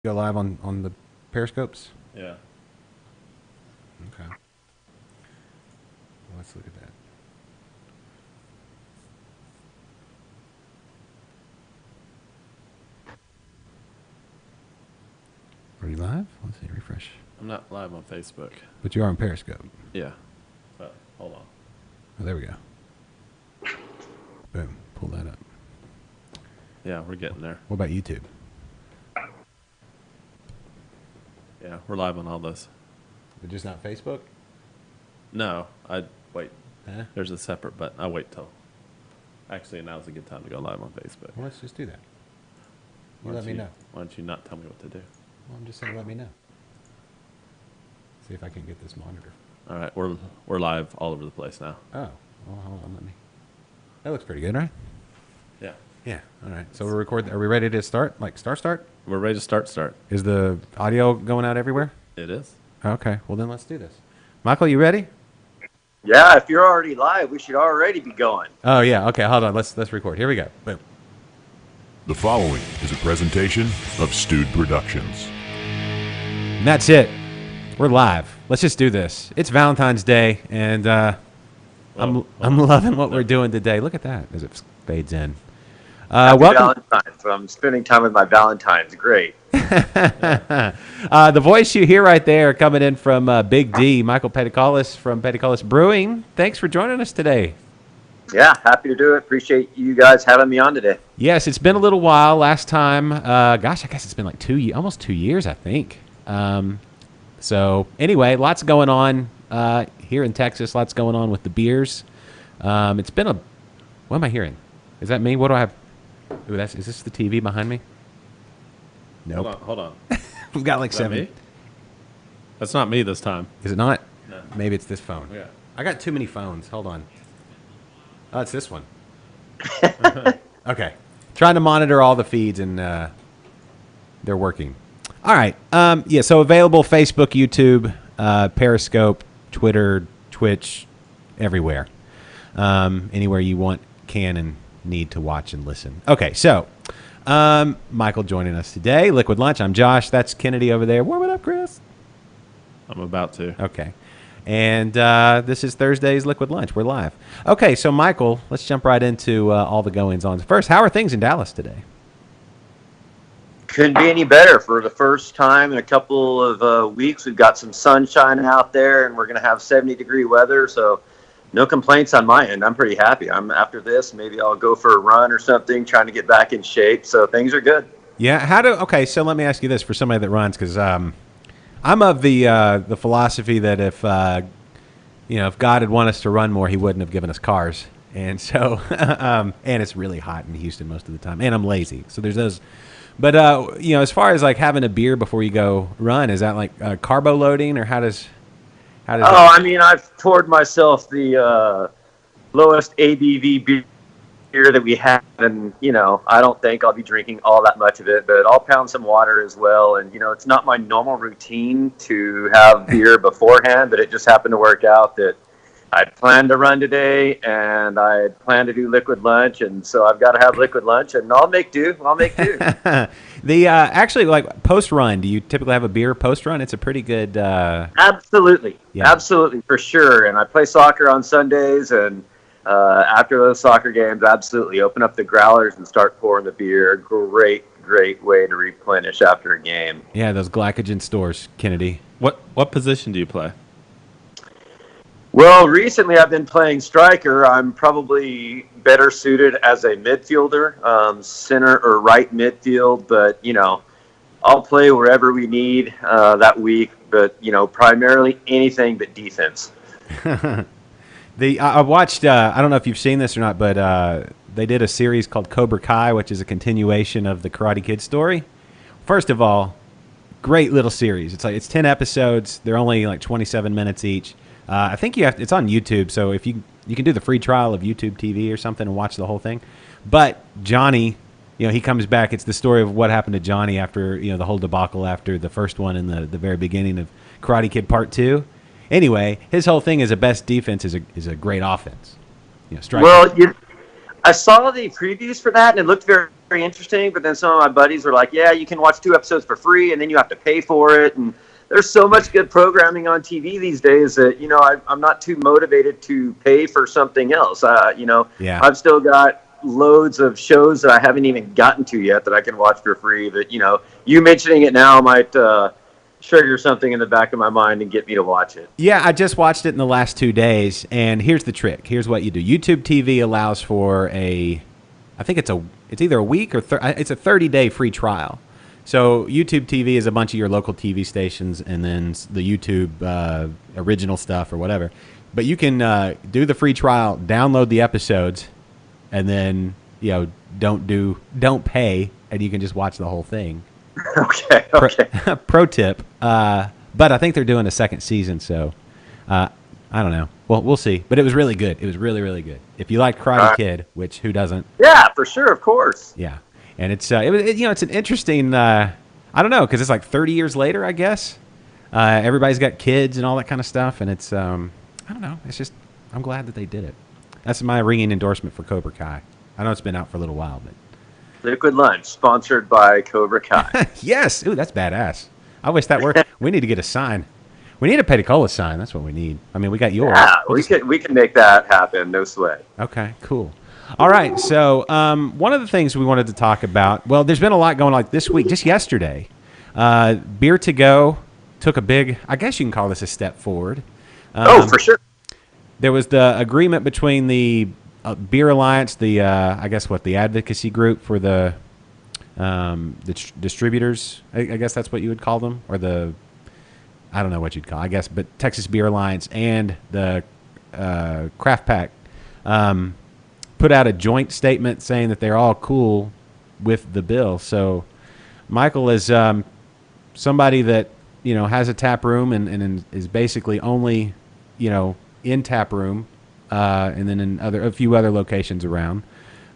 Go live on the Periscopes? Yeah. Okay. Let's look at that. Are you live? Let's see, refresh. I'm not live on Facebook. But you are on Periscope. Yeah. But hold on. Oh, there we go. Boom. Pull that up. Yeah, we're getting there. What about YouTube? Yeah, we're live on all this. But just not Facebook? No, wait. Huh? There's a separate button. I'll wait till. Actually, now's a good time to go live on Facebook. Well, let's just do that. Why You let don't me know. Why don't you not tell me what to do? Well, I'm just saying let me know. See if I can get this monitor. All right, we're live all over the place now. Oh. Well, hold on, let me. That looks pretty good, right? Yeah. Yeah. All right. So we're recording. Are we ready to start? Like start? We're ready to start. Is the audio going out everywhere? It is. Okay. Well, then let's do this. Michael, you ready? Yeah, if you're already live, we should already be going. Oh yeah. Okay. Hold on. Let's record. Here we go. Boom. The following is a presentation of Stewed Productions. And that's it. We're live. Let's just do this. It's Valentine's Day, and I'm loving what we're doing today. Look at that as it fades in. Happy Welcome. Valentine's. So I'm spending time with my Valentine's. Great. The voice you hear right there coming in from Big D, Michael Petticolis from Petticolis Brewing. Thanks for joining us today. Yeah, happy to do it. Appreciate you guys having me on today. Yes, it's been a little while. Last time, I guess it's been like almost 2 years, I think. So anyway, lots going on here in Texas. Lots going on with the beers. It's been what am I hearing? Is that me? What do I have? Ooh, is this the TV behind me? Nope. Hold on. We've got like Is that 7. me? That's not me this time. Is it not? No. Maybe it's this phone. Yeah. I got too many phones. Hold on. Oh, it's this one. Okay. Trying to monitor all the feeds, and they're working. All right. Yeah, so available Facebook, YouTube, Periscope, Twitter, Twitch, everywhere. Anywhere you want, can, and need to watch and listen. Okay, so Michael joining us today. Liquid Lunch. I'm Josh. That's Kennedy over there. Warm it up, Chris. I'm about to. Okay. And this is Thursday's Liquid Lunch. We're live. Okay, so Michael, let's jump right into all the goings-on. First, how are things in Dallas today? Couldn't be any better. For the first time in a couple of weeks, we've got some sunshine out there, and we're going to have 70-degree weather. So no complaints on my end. I'm pretty happy. After this, maybe I'll go for a run or something, trying to get back in shape. So things are good. Yeah. Okay, so let me ask you this for somebody that runs, because I'm of the philosophy that if if God had wanted us to run more, He wouldn't have given us cars. And so, and it's really hot in Houston most of the time, and I'm lazy, so there's those. But as far as like having a beer before you go run, is that like carbo loading, or how does? Oh, I mean, I've poured myself the lowest ABV beer that we have, and I don't think I'll be drinking all that much of it, but I'll pound some water as well. And it's not my normal routine to have beer beforehand, but it just happened to work out that I'd planned to run today, and I had planned to do liquid lunch, and so I've got to have liquid lunch, and I'll make do. The actually, like post run, do you typically have a beer post run? It's a pretty good. Absolutely, Yeah. Absolutely, for sure. And I play soccer on Sundays, and after those soccer games, absolutely open up the growlers and start pouring the beer. Great way to replenish after a game. Yeah, those glycogen stores, Kennedy. What position do you play? Well, recently I've been playing striker. I'm probably better suited as a midfielder, center or right midfield, but, I'll play wherever we need that week, but, primarily anything but defense. I watched, I don't know if you've seen this or not, but they did a series called Cobra Kai, which is a continuation of the Karate Kid story. First of all, great little series. It's 10 episodes. They're only like 27 minutes each. I think it's on YouTube, so if you can do the free trial of YouTube TV or something and watch the whole thing. But Johnny, he comes back. It's the story of what happened to Johnny after the whole debacle after the first one in the very beginning of Karate Kid Part 2. Anyway, his whole thing is a best defense is a great offense. Strike. Well, I saw the previews for that, and it looked very very interesting, but then some of my buddies are like, yeah, you can watch 2 episodes for free, and then you have to pay for it. And there's so much good programming on TV these days that, I'm not too motivated to pay for something else. Yeah. I've still got loads of shows that I haven't even gotten to yet that I can watch for free. That, you mentioning it now might trigger something in the back of my mind and get me to watch it. Yeah, I just watched it in the last 2 days, and here's the trick. Here's what you do. YouTube TV allows for I think it's either a week or it's a 30-day free trial. So YouTube TV is a bunch of your local TV stations, and then the YouTube original stuff or whatever. But you can do the free trial, download the episodes, and then don't pay, and you can just watch the whole thing. Okay. Pro tip. But I think they're doing a second season, so I don't know. Well, we'll see. But it was really good. It was really, really good. If you like Karate Kid, which who doesn't? Yeah, for sure, of course. Yeah, and it's it's an interesting. I don't know, because it's like 30 years later, I guess. Everybody's got kids and all that kind of stuff, and it's I don't know. It's just I'm glad that they did it. That's my ringing endorsement for Cobra Kai. I know it's been out for a little while, but. Liquid Lunch, sponsored by Cobra Kai. Yes. Ooh, that's badass. I wish that were. We need to get a sign. We need a Pedicola sign. That's what we need. I mean, we got yours. Yeah, we can make that happen. No sweat. Okay, cool. All right. So one of the things we wanted to talk about, well, there's been a lot going on this week. Just yesterday, Beer to Go took a big, I guess you can call this a step forward. For sure. There was the agreement between the Beer Alliance, the advocacy group for the distributors. I guess that's what you would call them, or I don't know what you'd call, I guess, but Texas Beer Alliance and the Craft Pack put out a joint statement saying that they're all cool with the bill. So Michael is somebody that has a tap room and is basically only in tap room. And then in a few other locations around.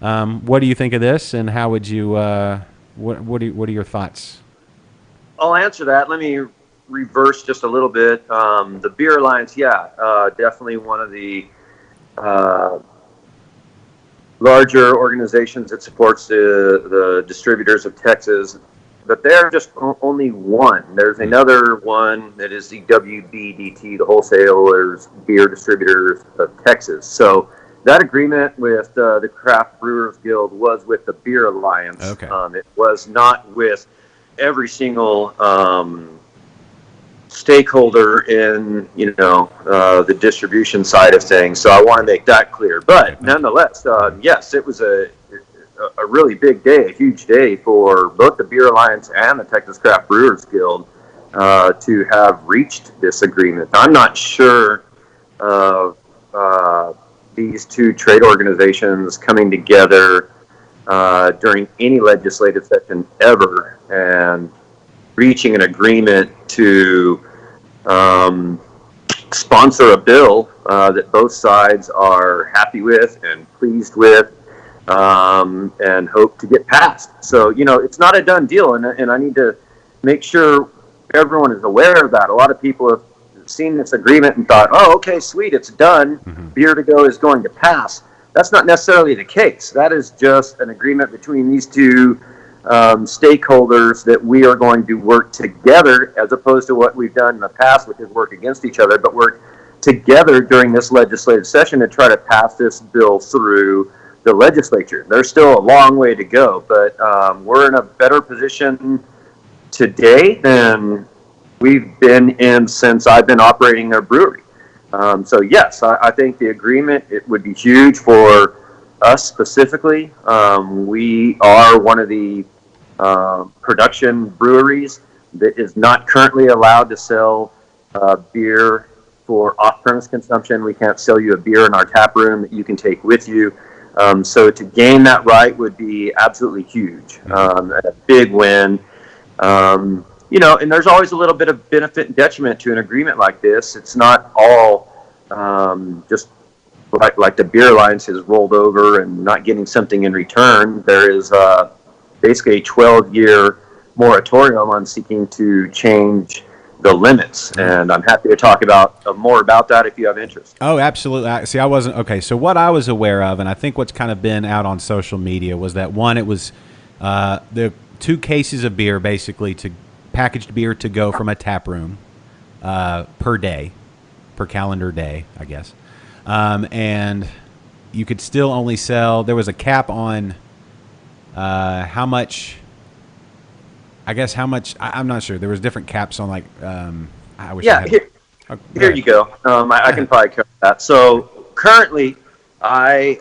What do you think of this, and how would you? What are your thoughts? I'll answer that. Let me reverse just a little bit. The Beer Alliance, definitely one of the larger organizations that supports the distributors of Texas. But they're just only one. There's another one that is the WBDT, the Wholesalers Beer Distributors of Texas. So that agreement with the Craft Brewers Guild was with the Beer Alliance. Okay. It was not with every single stakeholder in the distribution side of things. So I want to make that clear. But nonetheless, yes, it was a really big day, a huge day for both the Beer Alliance and the Texas Craft Brewers Guild to have reached this agreement. I'm not sure of these two trade organizations coming together during any legislative session ever and reaching an agreement to sponsor a bill that both sides are happy with and pleased with. And hope to get passed. So, it's not a done deal, and I need to make sure everyone is aware of that. A lot of people have seen this agreement and thought, oh, okay, sweet, it's done. Mm-hmm. Beer to Go is going to pass. That's not necessarily the case. That is just an agreement between these two stakeholders that we are going to work together, as opposed to what we've done in the past, which is work against each other, but work together during this legislative session to try to pass this bill through the legislature. There's still a long way to go, but we're in a better position today than we've been in since I've been operating a brewery. So yes, I think the agreement, it would be huge for us specifically. We are one of the production breweries that is not currently allowed to sell beer for off-premise consumption. We can't sell you a beer in our tap room that you can take with you. So to gain that right would be absolutely huge, a big win. And there's always a little bit of benefit and detriment to an agreement like this. It's not all just like the Beer Alliance has rolled over and not getting something in return. There is basically a 12-year moratorium on seeking to change the limits, and I'm happy to talk about more about that if you have interest. Oh, absolutely. See, I wasn't okay. So what I was aware of, and I think what's kind of been out on social media, was that one, it was The 2 cases of beer, basically, to packaged beer to go from a tap room per day, per calendar day, I guess. And you could still only sell. There was a cap on how much. I guess how much. I'm not sure. There was different caps on like. I wish. I Yeah, had, here you go. I can probably cover that. So currently, I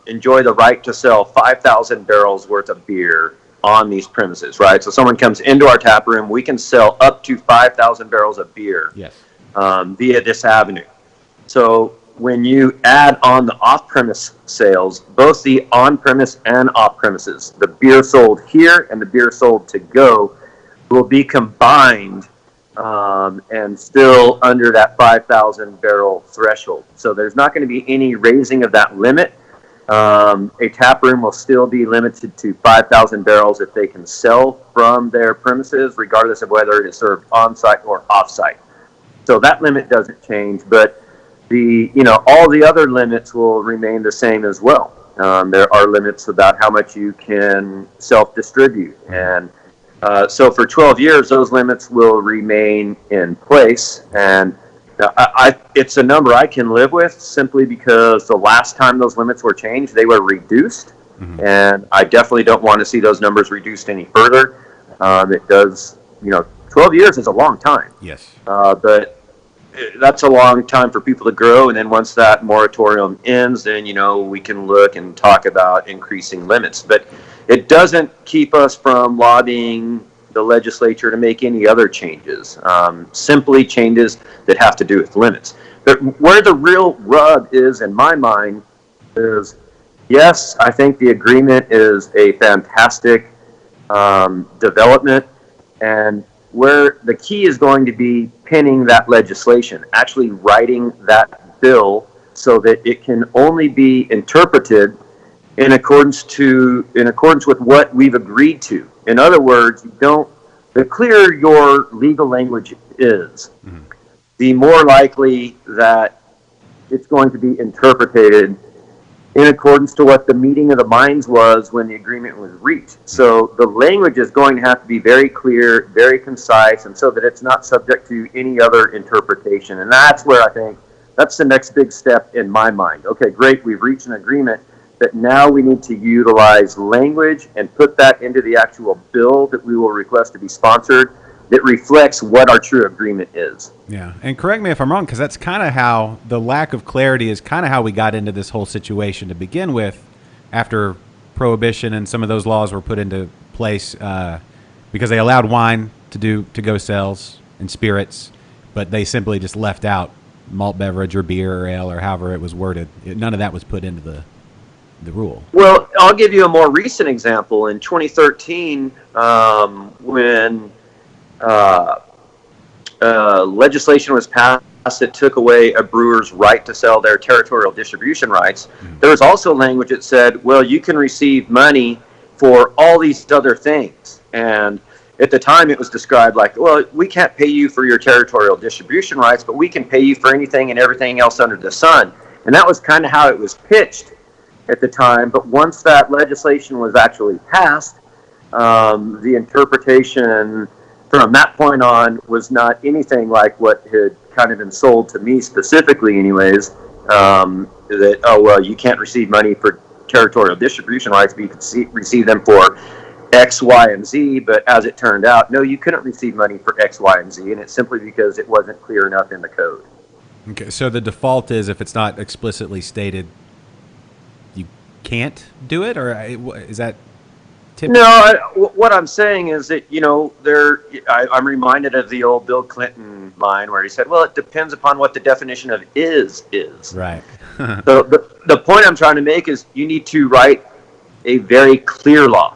enjoy the right to sell 5,000 barrels worth of beer on these premises, right? So someone comes into our tap room, we can sell up to 5,000 barrels of beer Yes. via this avenue. So when you add on the off-premise sales, both the on-premise and off-premises, the beer sold here and the beer sold to go will be combined and still under that 5,000 barrel threshold. So there's not going to be any raising of that limit. A tap room will still be limited to 5,000 barrels if they can sell from their premises, regardless of whether it is served on-site or off-site. So that limit doesn't change, but all the other limits will remain the same as well. There are limits about how much you can self-distribute, and so for 12 years, those limits will remain in place, and it's a number I can live with simply because the last time those limits were changed, they were reduced, and I definitely don't want to see those numbers reduced any further. It does, 12 years is a long time. Yes. But that's a long time for people to grow, and then once that moratorium ends, then we can look and talk about increasing limits. But it doesn't keep us from lobbying the legislature to make any other changes, simply changes that have to do with limits. But where the real rub is, in my mind, is yes, I think the agreement is a fantastic development, and where the key is going to be pinning that legislation, actually writing that bill so that it can only be interpreted in accordance with what we've agreed to. In other words, the clearer your legal language is, the more likely that it's going to be interpreted in accordance to what the meeting of the minds was when the agreement was reached. So the language is going to have to be very clear, very concise, and so that it's not subject to any other interpretation. And that's where I think that's the next big step in my mind. Okay, great, we've reached an agreement, but now we need to utilize language and put that into the actual bill that we will request to be sponsored that reflects what our true agreement is. Yeah, and correct me if I'm wrong, because that's kind of how the lack of clarity is kind of how we got into this whole situation to begin with, after Prohibition and some of those laws were put into place, because they allowed wine to go sales and spirits, but they simply just left out malt beverage or beer or ale or however it was worded. None of that was put into the rule. Well, I'll give you a more recent example. In 2013, when legislation was passed that took away a brewer's right to sell their territorial distribution rights, there was also language that said, well, you can receive money for all these other things. And at the time it was described like, well, we can't pay you for your territorial distribution rights, but we can pay you for anything and everything else under the sun. And that was kind of how it was pitched at the time. But once that legislation was actually passed, the interpretation from that point on was not anything like what had kind of been sold to me specifically anyways, that, oh, well, you can't receive money for territorial distribution rights, but you could receive them for X, Y, and Z. But as it turned out, no, you couldn't receive money for X, Y, and Z, and it's simply because it wasn't clear enough in the code. Okay, so the default is if it's not explicitly stated, you can't do it, or is that typical? No, what I'm saying is that, I'm reminded of the old Bill Clinton line where he said, well, it depends upon what the definition of is. Right. So the point I'm trying to make is you need to write a very clear law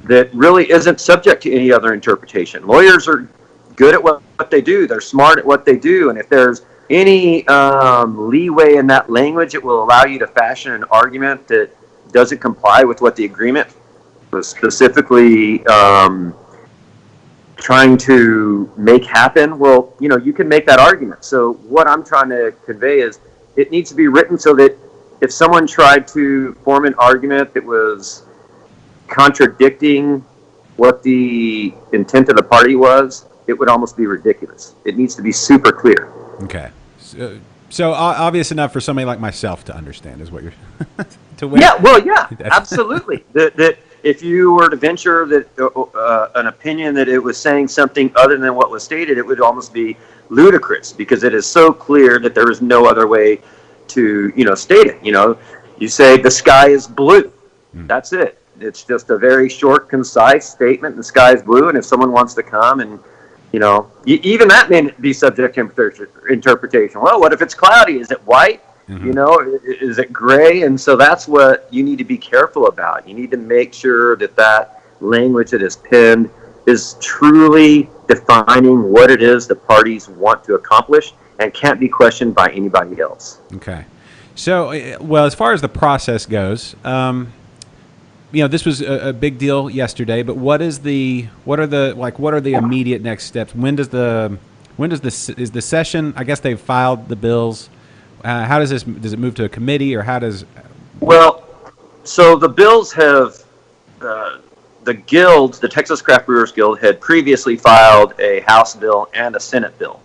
that really isn't subject to any other interpretation. Lawyers are good at what they do. They're smart at what they do. And if there's any leeway in that language, it will allow you to fashion an argument that doesn't comply with what the agreement was specifically trying to make happen. Well, you can make that argument. So what I'm trying to convey is it needs to be written so that if someone tried to form an argument that was contradicting what the intent of the party was, it would almost be ridiculous. It needs to be super clear. Okay. So obvious enough for somebody like myself to understand is what you're to win. Yeah, well, yeah, absolutely. That if you were to venture that an opinion that it was saying something other than what was stated, it would almost be ludicrous because it is so clear that there is no other way to, state it. You say the sky is blue. That's it. It's just a very short, concise statement. The sky is blue, and if someone wants to come and even that may be subject to interpretation. Well, what if it's cloudy? Is it white? Is it gray? And so that's what you need to be careful about. You need to make sure that language that is penned is truly defining what it is the parties want to accomplish and can't be questioned by anybody else. Okay. So, well, as far as the process goes, this was a big deal yesterday, but what are the immediate next steps? Is the session? I guess they've filed the bills. How does it move to a committee, or how does? Well, so the bills have the guilds, the Texas Craft Brewers Guild, had previously filed a House bill and a Senate bill,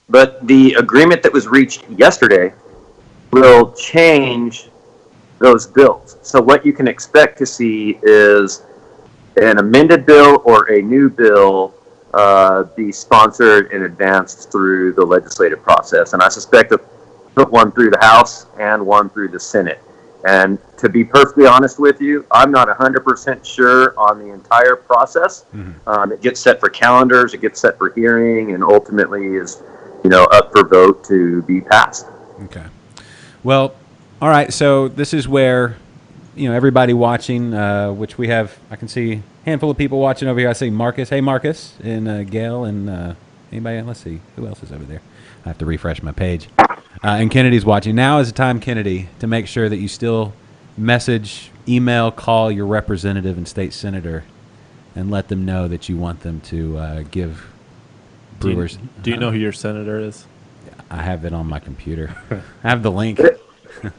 but the agreement that was reached yesterday will change those bills. So what you can expect to see is an amended bill or a new bill be sponsored and advanced through the legislative process. And I suspect that put one through the House and one through the Senate. And to be perfectly honest with you, I'm not 100% sure on the entire process. It gets set for calendars, it gets set for hearing, and ultimately is, up for vote to be passed. Okay. Well, all right, so this is where, everybody watching, which we have, I can see a handful of people watching over here. I see Marcus. Hey, Marcus, and Gail, and anybody? Let's see. Who else is over there? I have to refresh my page. And Kennedy's watching. Now is the time, Kennedy, to make sure that you still message, email, call your representative and state senator and let them know that you want them to give Brewers. Do you know who your senator is? I have it on my computer. I have the link.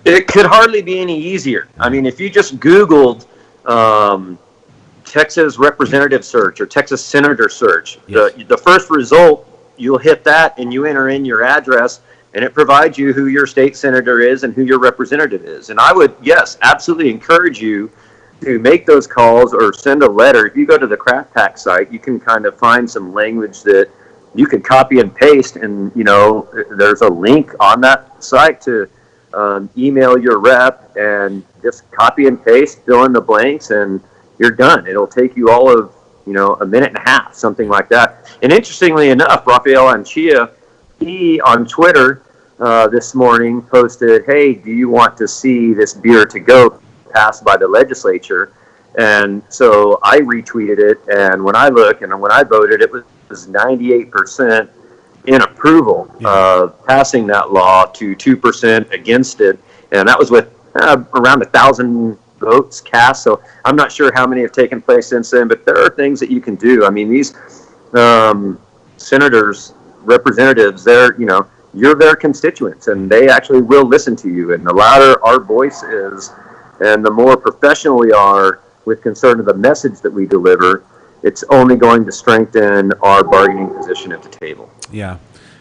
It could hardly be any easier. I mean, if you just Googled Texas representative search or Texas senator search, yes, the first result, you'll hit that and you enter in your address and it provides you who your state senator is and who your representative is. And I would, yes, absolutely encourage you to make those calls or send a letter. If you go to the Craft Pack site, you can kind of find some language that you can copy and paste, and there's a link on that site to email your rep and just copy and paste, fill in the blanks, and you're done. It'll take you all of a minute and a half, something like that. And interestingly enough, Rafael Anchia, he on Twitter this morning posted, "Hey, do you want to see this beer to go passed by the legislature?" And so I retweeted it, and when I look and when I voted, it was 98% in approval of passing that law to 2% against it, and that was with around 1,000 votes cast. So I'm not sure how many have taken place since then, but there are things that you can do. I mean, these senators, representatives, you're their constituents, and they actually will listen to you. And the louder our voice is, and the more professional we are with concern to the message that we deliver, it's only going to strengthen our bargaining position at the table. Yeah.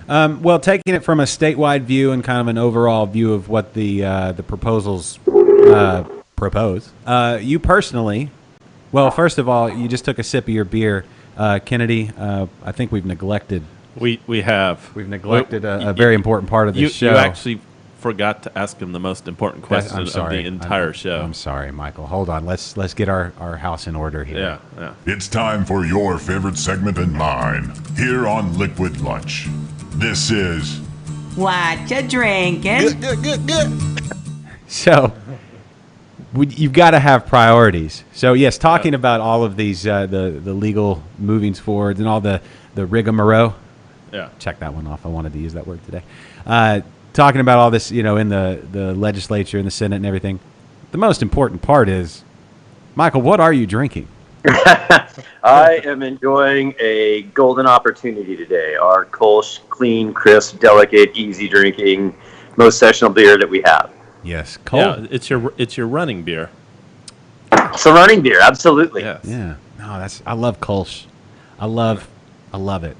Well, taking it from a statewide view and kind of an overall view of what the proposals propose, you personally, well, first of all, you just took a sip of your beer, Kennedy. I think we've neglected. We've neglected a very important part of this show. You actually forgot to ask him the most important question of the entire show. I'm sorry, Michael. Hold on. Let's get our house in order here. Yeah. It's time for your favorite segment and mine here on Liquid Lunch. This is What you drinking? Good. So you've got to have priorities. So yes, talking about all of these the legal movings forward and all the rigmarole. Yeah. Check that one off. I wanted to use that word today. Talking about all this, in the legislature and the Senate and everything. The most important part is, Michael, what are you drinking? I am enjoying a golden opportunity today. Our Kolsch, clean, crisp, delicate, easy drinking, most sessional beer that we have. Yes, cold. Yeah, it's your running beer. It's a running beer, absolutely. Yes. Yeah. No, I love Kolsch. I love it.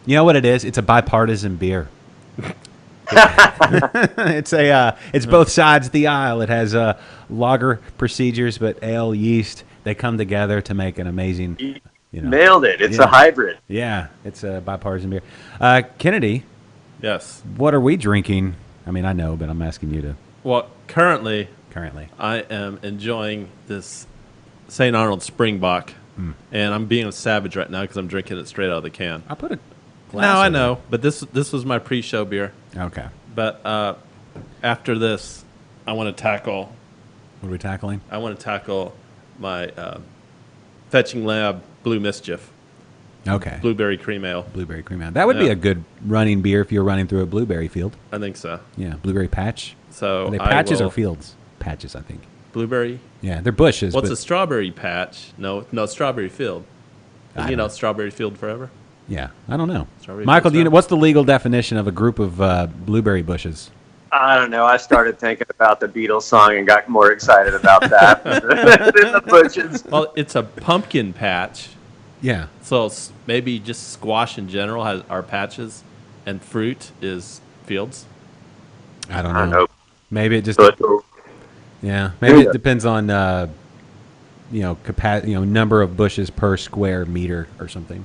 You know what it is? It's a bipartisan beer. It's both sides of the aisle. It has lager procedures, but ale yeast. They come together to make an amazing. Nailed it. It's Yeah. a hybrid. Yeah, it's a bipartisan beer. Kennedy, Yes. what are we drinking? I mean, I know, but I'm asking you to Well, currently, currently. I am enjoying this St. Arnold Springbok, and I'm being a savage right now because I'm drinking it straight out of the can. I put a glass. No, I over know, but this was my pre-show beer. it. Okay. But after this, I want to tackle What are we tackling? my Fetching Lab Blue Mischief Okay. Blueberry Cream Ale. Blueberry cream ale. That would be Yeah. a good running beer if you were running through a blueberry field. I think so. Yeah, blueberry patch. So Are they I patches will- or fields? Patches, I think. Blueberry. Yeah, they're bushes. What's but, a strawberry patch? No, strawberry field. I You don't- know, strawberry field forever. Yeah, I don't know. Strawberry Michael, fields, do you know yeah. what's the legal definition of a group of blueberry bushes? I don't know. I started thinking about the Beatles song and got more excited about that than the bushes. Well, it's a pumpkin patch. Yeah. So maybe just squash in general are patches, and fruit is fields. I don't I know. don't know. Maybe it just But yeah. Maybe Yeah. it depends on number of bushes per square meter or something.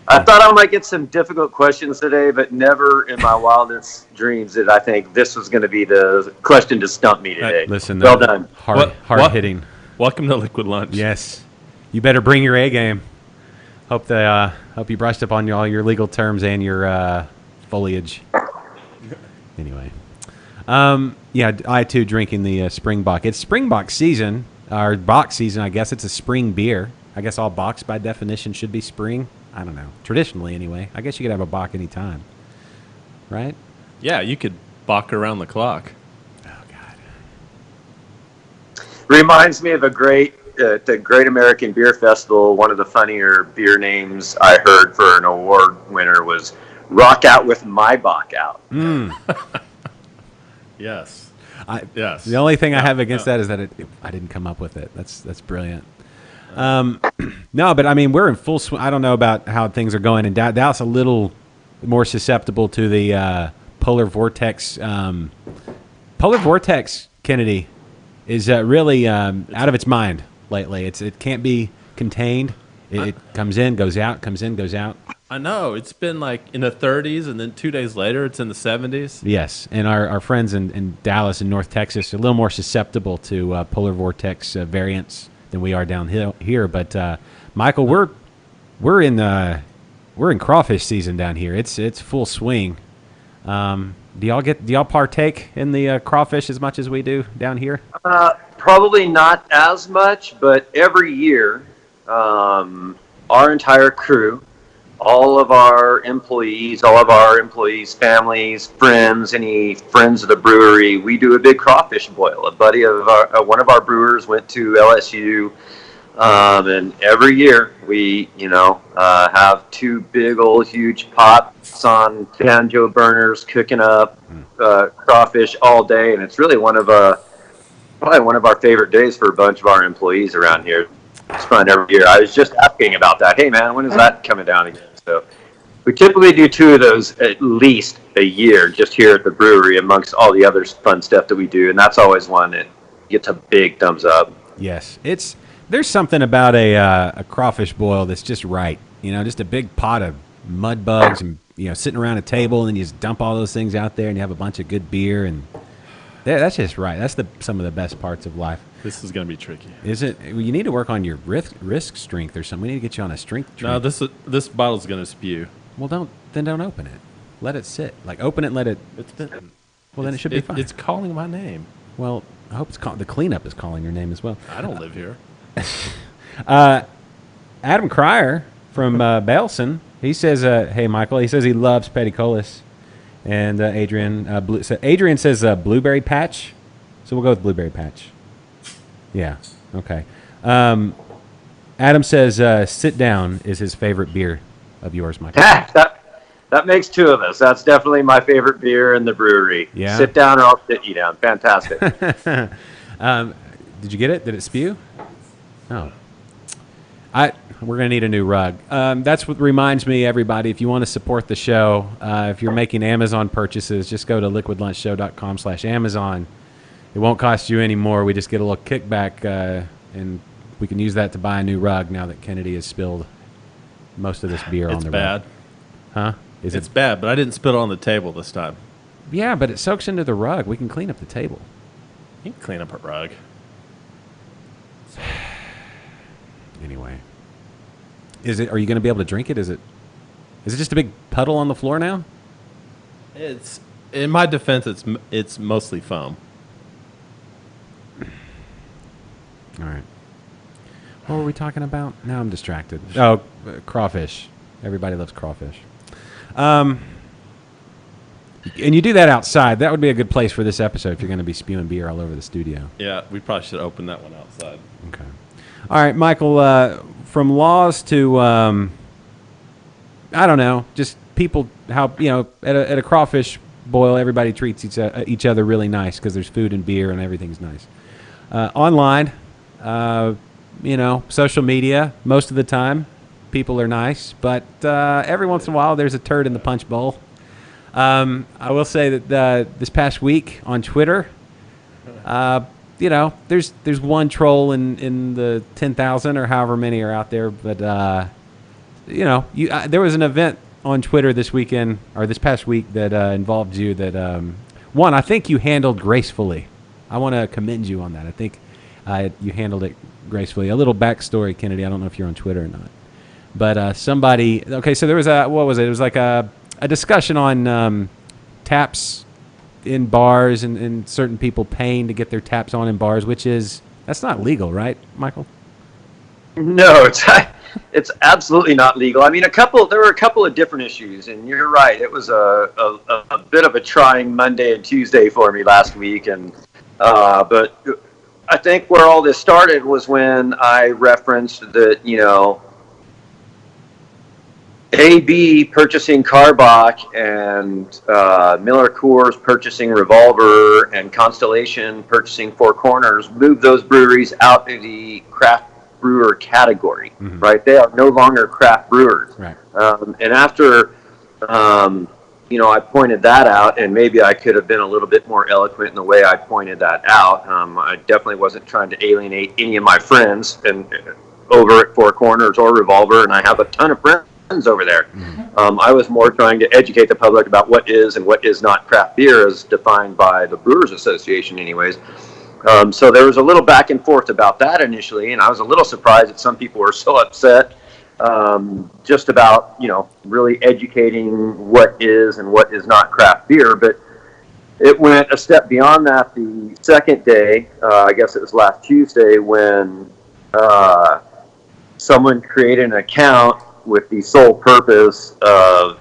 I thought I might get some difficult questions today, but never in my wildest dreams did I think this was going to be the question to stump me today. Listen, well done. hard What? hitting. Welcome to Liquid Lunch. Yes, you better bring your A game. Hope you brushed up on all your legal terms and your foliage. Anyway, yeah, I too drinking the Springbok. It's Springbok season, or box season, I guess. It's a spring beer. I guess all box by definition should be spring. I don't know. Traditionally, anyway. I guess you could have a bock anytime, right? Yeah, you could balk around the clock. Oh God. Reminds me of the Great American Beer Festival. One of the funnier beer names I heard for an award winner was "Rock Out with My Bach Out." Yes. Yes. The only thing I have against that is that I didn't come up with it. That's brilliant. No, but I mean, we're in full swing. I don't know about how things are going in Dallas. Dallas a little more susceptible to the polar vortex. Polar vortex, Kennedy, is really out of its mind lately. It can't be contained. It comes in, goes out, comes in, goes out. I know. It's been like in the 30s, and then 2 days later, it's in the 70s. Yes, and our friends in Dallas and North Texas are a little more susceptible to polar vortex variants than we are down here. But Michael, we're in crawfish season down here. It's full swing. Do y'all partake in the crawfish as much as we do down here? Probably not as much, but every year, our entire crew, all of our employees, families, friends, any friends of the brewery, we do a big crawfish boil. A buddy of one of our brewers went to LSU, and every year we, have two big old huge pots on banjo burners cooking up crawfish all day, and it's really probably one of our favorite days for a bunch of our employees around here. It's fun every year. I was just asking about that. Hey, man, when is that coming down again? So we typically do 2 of those at least a year just here at the brewery amongst all the other fun stuff that we do, and that's always one that gets a big thumbs up. Yes, there's something about a crawfish boil that's just right. Just a big pot of mud bugs and sitting around a table, and then you just dump all those things out there, and you have a bunch of good beer, and that's just right. That's some of the best parts of life. This is going to be tricky. Is it? You need to work on your risk strength or something. We need to get you on a strength drink. No, this bottle's going to spew. Well, don't open it. Let it sit. Like open it and let it. Well, then it should be fine. It's calling my name. Well, I hope the cleanup is calling your name as well. I don't live here. Adam Cryer from Belson, he says, "Hey, Michael." He says he loves Petticolas, and Adrian says blueberry patch. So we'll go with blueberry patch. Yeah. Okay. Adam says Sit Down is his favorite beer of yours, Michael. That makes 2 of us. That's definitely my favorite beer in the brewery. Yeah. Sit down or I'll sit you down. Fantastic. Did you get it? Did it spew? Oh. We're going to need a new rug. That's what reminds me, everybody, if you want to support the show, if you're making Amazon purchases, just go to liquidlunchshow.com/Amazon. It won't cost you any more. We just get a little kickback, and we can use that to buy a new rug now that Kennedy has spilled most of this beer on the rug. It's Huh? bad. It's bad, but I didn't spill it on the table this time. Yeah, but it soaks into the rug. We can clean up the table. You can clean up a rug. Anyway. Are you going to be able to drink it? Is it just a big puddle on the floor now? It's, in my defense, it's mostly foam. All right. What were we talking about? Now I'm distracted. Oh, crawfish. Everybody loves crawfish. And you do that outside. That would be a good place for this episode if you're going to be spewing beer all over the studio. Yeah, we probably should open that one outside. Okay. All right, Michael, from laws to, I don't know, just people, how, at a crawfish boil, everybody treats each other really nice because there's food and beer and everything's nice. Online, social media, most of the time, people are nice, but every once in a while there's a turd in the punch bowl. I will say that this past week on Twitter, there's one troll in the 10,000 or however many are out there, but there was an event on Twitter this weekend or this past week that involved you that one I think you handled gracefully. I want to commend you on that. I think you handled it gracefully. A little backstory, Kennedy. I don't know if you're on Twitter or not, but somebody. Okay, so there was what was it? It was like a discussion on taps in bars and certain people paying to get their taps on in bars, that's not legal, right, Michael? No, it's absolutely not legal. I mean, there were a couple of different issues, and you're right. It was a bit of a trying Monday and Tuesday for me last week, and but I think where all this started was when I referenced that, AB purchasing Karbach and Miller Coors purchasing Revolver and Constellation purchasing Four Corners moved those breweries out of the craft brewer category, right? They are no longer craft brewers. Right. And after, I pointed that out, and maybe I could have been a little bit more eloquent in the way I pointed that out. I definitely wasn't trying to alienate any of my friends over at Four Corners or Revolver, and I have a ton of friends over there. I was more trying to educate the public about what is and what is not craft beer as defined by the Brewers Association anyways. So there was a little back and forth about that initially, and I was a little surprised that some people were so upset just about, really educating what is and what is not craft beer. But it went a step beyond that the second day, I guess it was last Tuesday, when someone created an account with the sole purpose of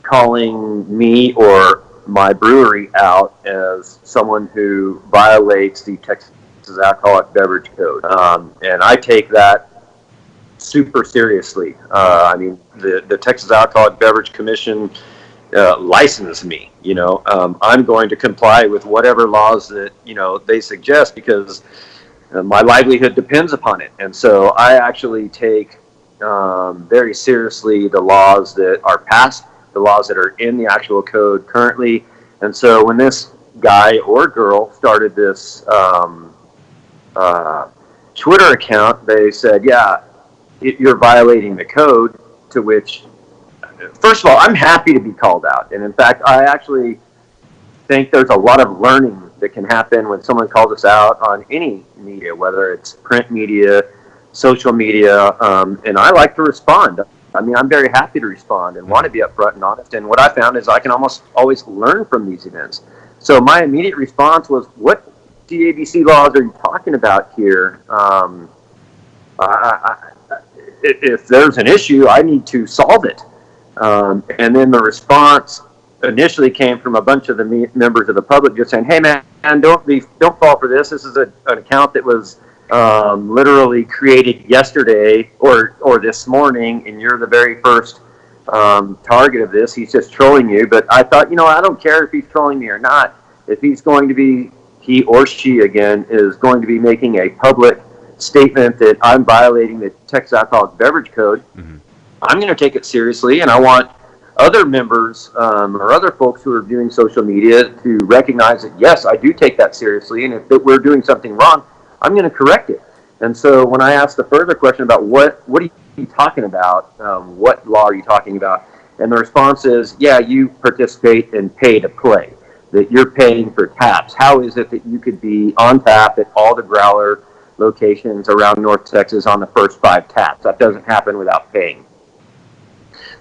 calling me or my brewery out as someone who violates the Texas Alcoholic Beverage Code. And I take that super seriously. The Texas Alcoholic Beverage Commission licensed me. I'm going to comply with whatever laws that, they suggest because my livelihood depends upon it. And so I actually take very seriously the laws that are passed, the laws that are in the actual code currently. And so when this guy or girl started this Twitter account, they said, yeah, you're violating the code, to which, first of all, I'm happy to be called out. And in fact, I actually think there's a lot of learning that can happen when someone calls us out on any media, whether it's print media, social media, and I like to respond. I mean, I'm very happy to respond and want to be upfront and honest. And what I found is I can almost always learn from these events. So my immediate response was, what CABC laws are you talking about here? If there's an issue, I need to solve it. And then the response initially came from a bunch of the members of the public just saying, hey, man, don't fall for this. This is an account that was literally created yesterday or this morning, and you're the very first target of this. He's just trolling you. But I thought, I don't care if he's trolling me or not. If he's going to be, he or she again is going to be making a public statement that I'm violating the Texas Alcoholic Beverage Code, I'm going to take it seriously, and I want other members or other folks who are viewing social media to recognize that, yes, I do take that seriously, and if we're doing something wrong, I'm going to correct it. And so when I asked the further question about what are you talking about, what law are you talking about, and the response is, yeah, you participate in pay to play, that you're paying for taps. How is it that you could be on tap at all the growler locations around North Texas on the first 5 taps? That doesn't happen without paying.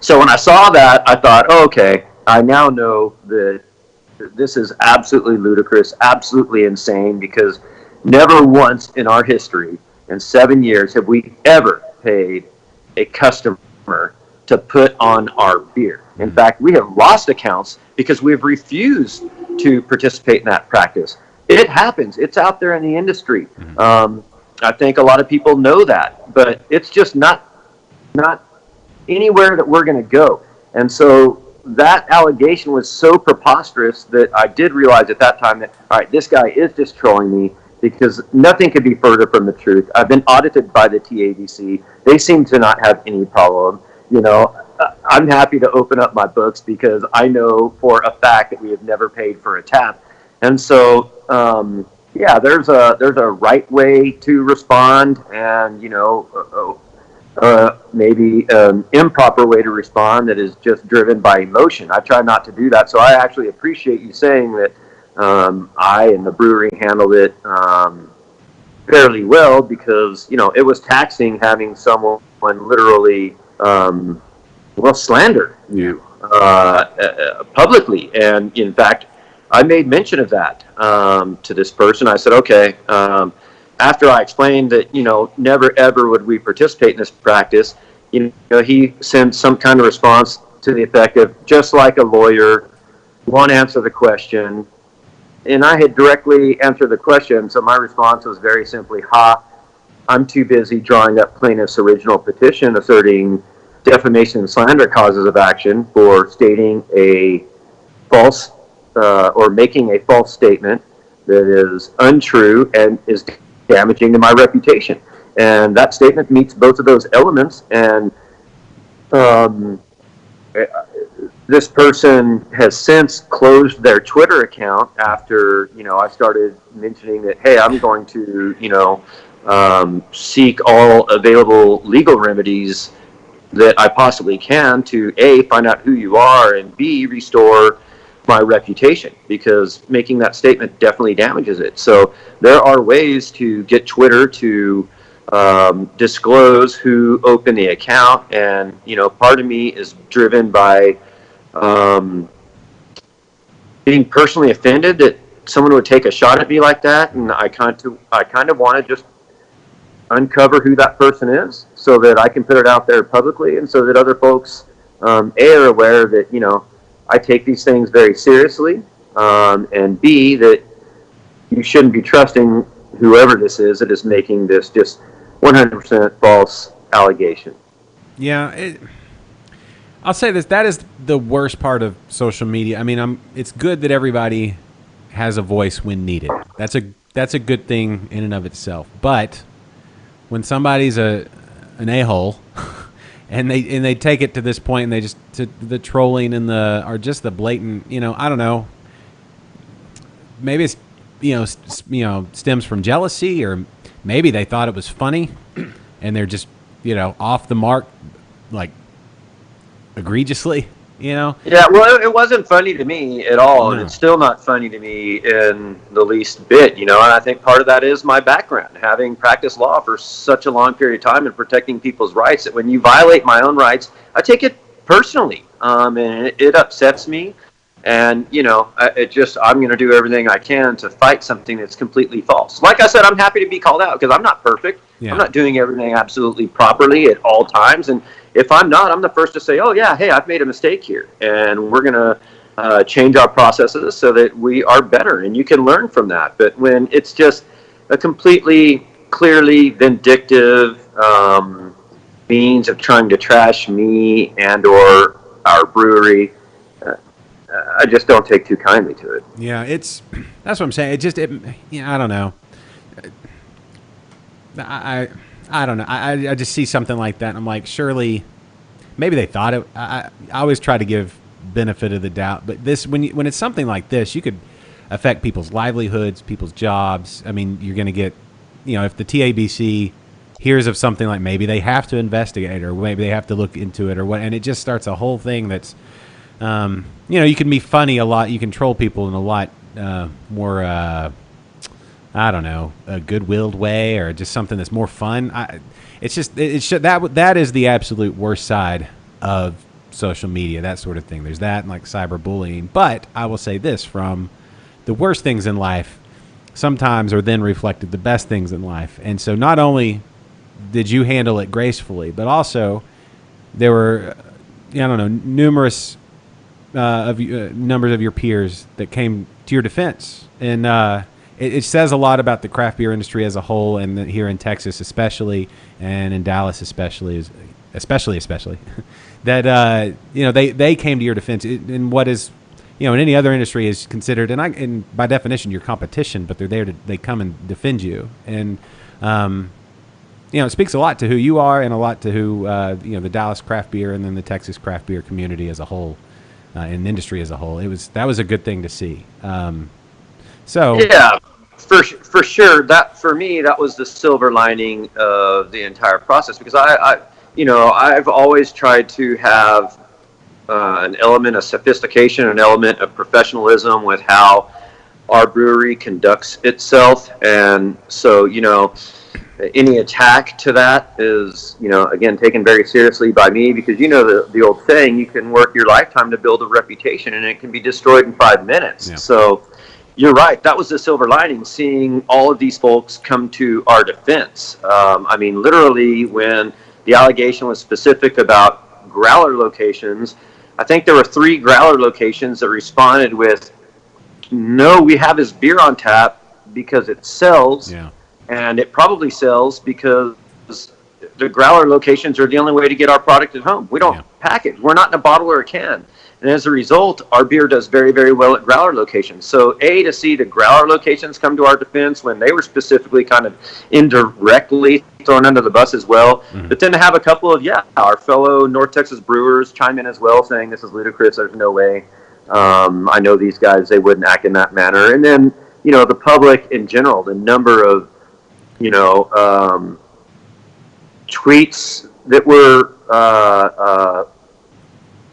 So when I saw that, I thought, oh, okay, I now know that this is absolutely ludicrous, absolutely insane, because never once in our history, in 7 years, have we ever paid a customer to put on our beer. In fact, we have lost accounts because we've refused to participate in that practice. It happens. It's out there in the industry. I think a lot of people know that, but it's just not anywhere that we're going to go. And so that allegation was so preposterous that I did realize at that time that, all right, this guy is just trolling me, because nothing could be further from the truth. I've been audited by the TABC. They seem to not have any problem. You know, I'm happy to open up my books because I know for a fact that we have never paid for a tap. And so, yeah, there's a right way to respond, and, you know, maybe an improper way to respond that is just driven by emotion. I try not to do that. So I actually appreciate you saying that I and the brewery handled it fairly well, because, you know, it was taxing having someone literally, slander you publicly. And in fact, I made mention of that to this person. I said, okay, after I explained that, you know, never ever would we participate in this practice, you know, he sent some kind of response to the effect of, just like a lawyer, won't answer the question. And I had directly answered the question, so my response was very simply, I'm too busy drawing up plaintiff's original petition asserting defamation and slander causes of action for stating a false or making a false statement that is untrue and is damaging to my reputation. And that statement meets both of those elements. And this person has since closed their Twitter account after, you know, I started mentioning that, hey, I'm going to, you know, seek all available legal remedies that I possibly can to A, find out who you are, and B, restore my reputation, because making that statement definitely damages it. So there are ways to get Twitter to disclose who opened the account. And, you know, part of me is driven by being personally offended that someone would take a shot at me like that, and I kind of want to just uncover who that person is so that I can put it out there publicly, and so that other folks A, are aware that, you know, I take these things very seriously, and B, that you shouldn't be trusting whoever this is that is making this just 100% false allegation. Yeah, I'll say this: that is the worst part of social media. I mean, it's good that everybody has a voice when needed. That's a good thing in and of itself. But when somebody's an a-hole and they take it to this point, and they just to the trolling and or just the blatant, you know, I don't know. Maybe it's stems from jealousy, or maybe they thought it was funny and they're just, you know, off the mark, like, egregiously, you know? Yeah, well, it wasn't funny to me at all, No. and it's still not funny to me in the least bit, you know, and I think part of that is my background, having practiced law for such a long period of time and protecting people's rights, that when you violate my own rights, I take it personally, and it upsets me. And, you know, I'm going to do everything I can to fight something that's completely false. Like I said, I'm happy to be called out, because I'm not perfect. Yeah. I'm not doing everything absolutely properly at all times. And if I'm not, I'm the first to say, oh, yeah, hey, I've made a mistake here. And we're going to change our processes so that we are better. And you can learn from that. But when it's just a completely, clearly vindictive means of trying to trash me and or our brewery, I just don't take too kindly to it. Yeah, that's what I'm saying. I don't know. I don't know. I just see something like that, and I'm like, surely, maybe they thought it. I always try to give benefit of the doubt, but this when it's something like this, you could affect people's livelihoods, people's jobs. I mean, you're going to get, if the TABC hears of something like maybe they have to investigate or maybe they have to look into it or what, and it just starts a whole thing that's, you can be funny a lot, you can troll people in a lot more, I don't know, a good-willed way or just something that's more fun. That is the absolute worst side of social media, that sort of thing. There's that and like cyberbullying. But I will say this, from the worst things in life sometimes are then reflected the best things in life. And so not only did you handle it gracefully, but also there were, numerous numbers of your peers that came to your defense. And it says a lot about the craft beer industry as a whole, and here in Texas especially, and in Dallas especially that they came to your defense in what is, in any other industry is considered, and by definition, your competition, but they come and defend you, and it speaks a lot to who you are and a lot to who the Dallas craft beer and then the Texas craft beer community as a whole, and industry as a whole. That was a good thing to see. Yeah, for sure. That for me, that was the silver lining of the entire process, because I've always tried to have an element of sophistication, an element of professionalism with how our brewery conducts itself, and so any attack to that is again taken very seriously by me, because the old saying, you can work your lifetime to build a reputation and it can be destroyed in 5 minutes. Yeah. So you're right. That was the silver lining, seeing all of these folks come to our defense. Literally, when the allegation was specific about growler locations, I think there were 3 growler locations that responded with, no, we have his beer on tap because it sells. Yeah. And it probably sells because the growler locations are the only way to get our product at home. We don't package. We're not in a bottle or a can. And as a result, our beer does very, very well at growler locations. So, to see the growler locations come to our defense when they were specifically kind of indirectly thrown under the bus as well. Mm-hmm. But then to have a couple of, our fellow North Texas brewers chime in as well, saying this is ludicrous, there's no way. I know these guys, they wouldn't act in that manner. And then, the public in general, the number of, tweets that were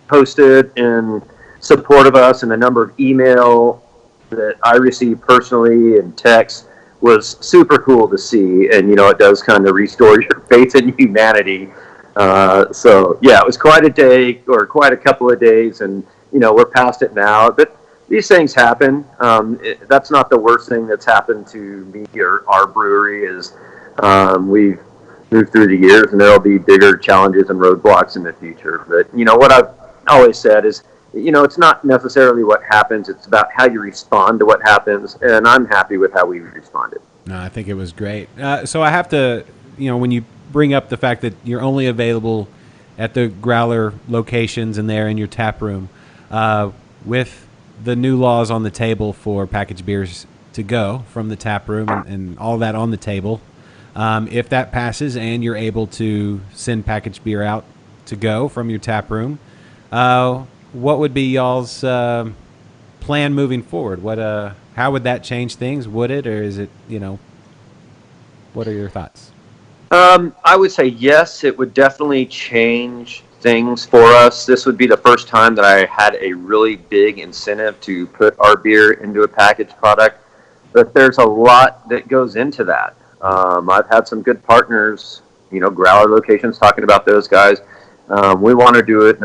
posted in support of us, and the number of email that I received personally and text was super cool to see. And, it does kind of restore your faith in humanity. It was quite a day, or quite a couple of days, and, we're past it now. But these things happen. That's not the worst thing that's happened to me or our brewery. Is we've moved through the years, and there'll be bigger challenges and roadblocks in the future. But, what I've always said is, it's not necessarily what happens, it's about how you respond to what happens, and I'm happy with how we responded. No, I think it was great. So I have to, when you bring up the fact that you're only available at the growler locations and there in your tap room, with the new laws on the table for packaged beers to go from the tap room and all that on the table, if that passes and you're able to send packaged beer out to go from your tap room, what would be y'all's plan moving forward? How would that change things? Would it, or is it, what are your thoughts? I would say yes, it would definitely change things for us. This would be the first time that I had a really big incentive to put our beer into a packaged product, but there's a lot that goes into that. I've had some good partners, growler locations, talking about those guys. We want to do it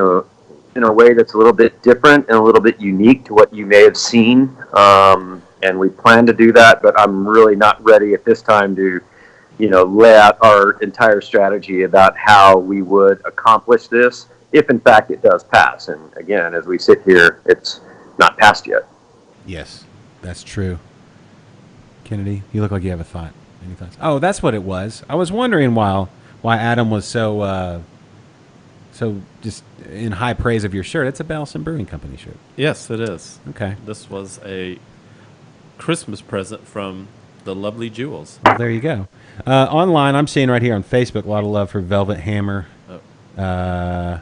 in a way that's a little bit different and a little bit unique to what you may have seen. And we plan to do that, but I'm really not ready at this time to, lay out our entire strategy about how we would accomplish this, if in fact it does pass. And again, as we sit here, it's not passed yet. Yes, that's true. Kennedy, you look like you have a thought. Any thoughts? Oh, that's what it was. I was wondering why Adam was so just in high praise of your shirt. It's a Bellson Brewing Company shirt. Yes, it is. Okay. This was a Christmas present from the lovely Jewels. Well, there you go. Online, I'm seeing right here on Facebook a lot of love for Velvet Hammer. Yeah.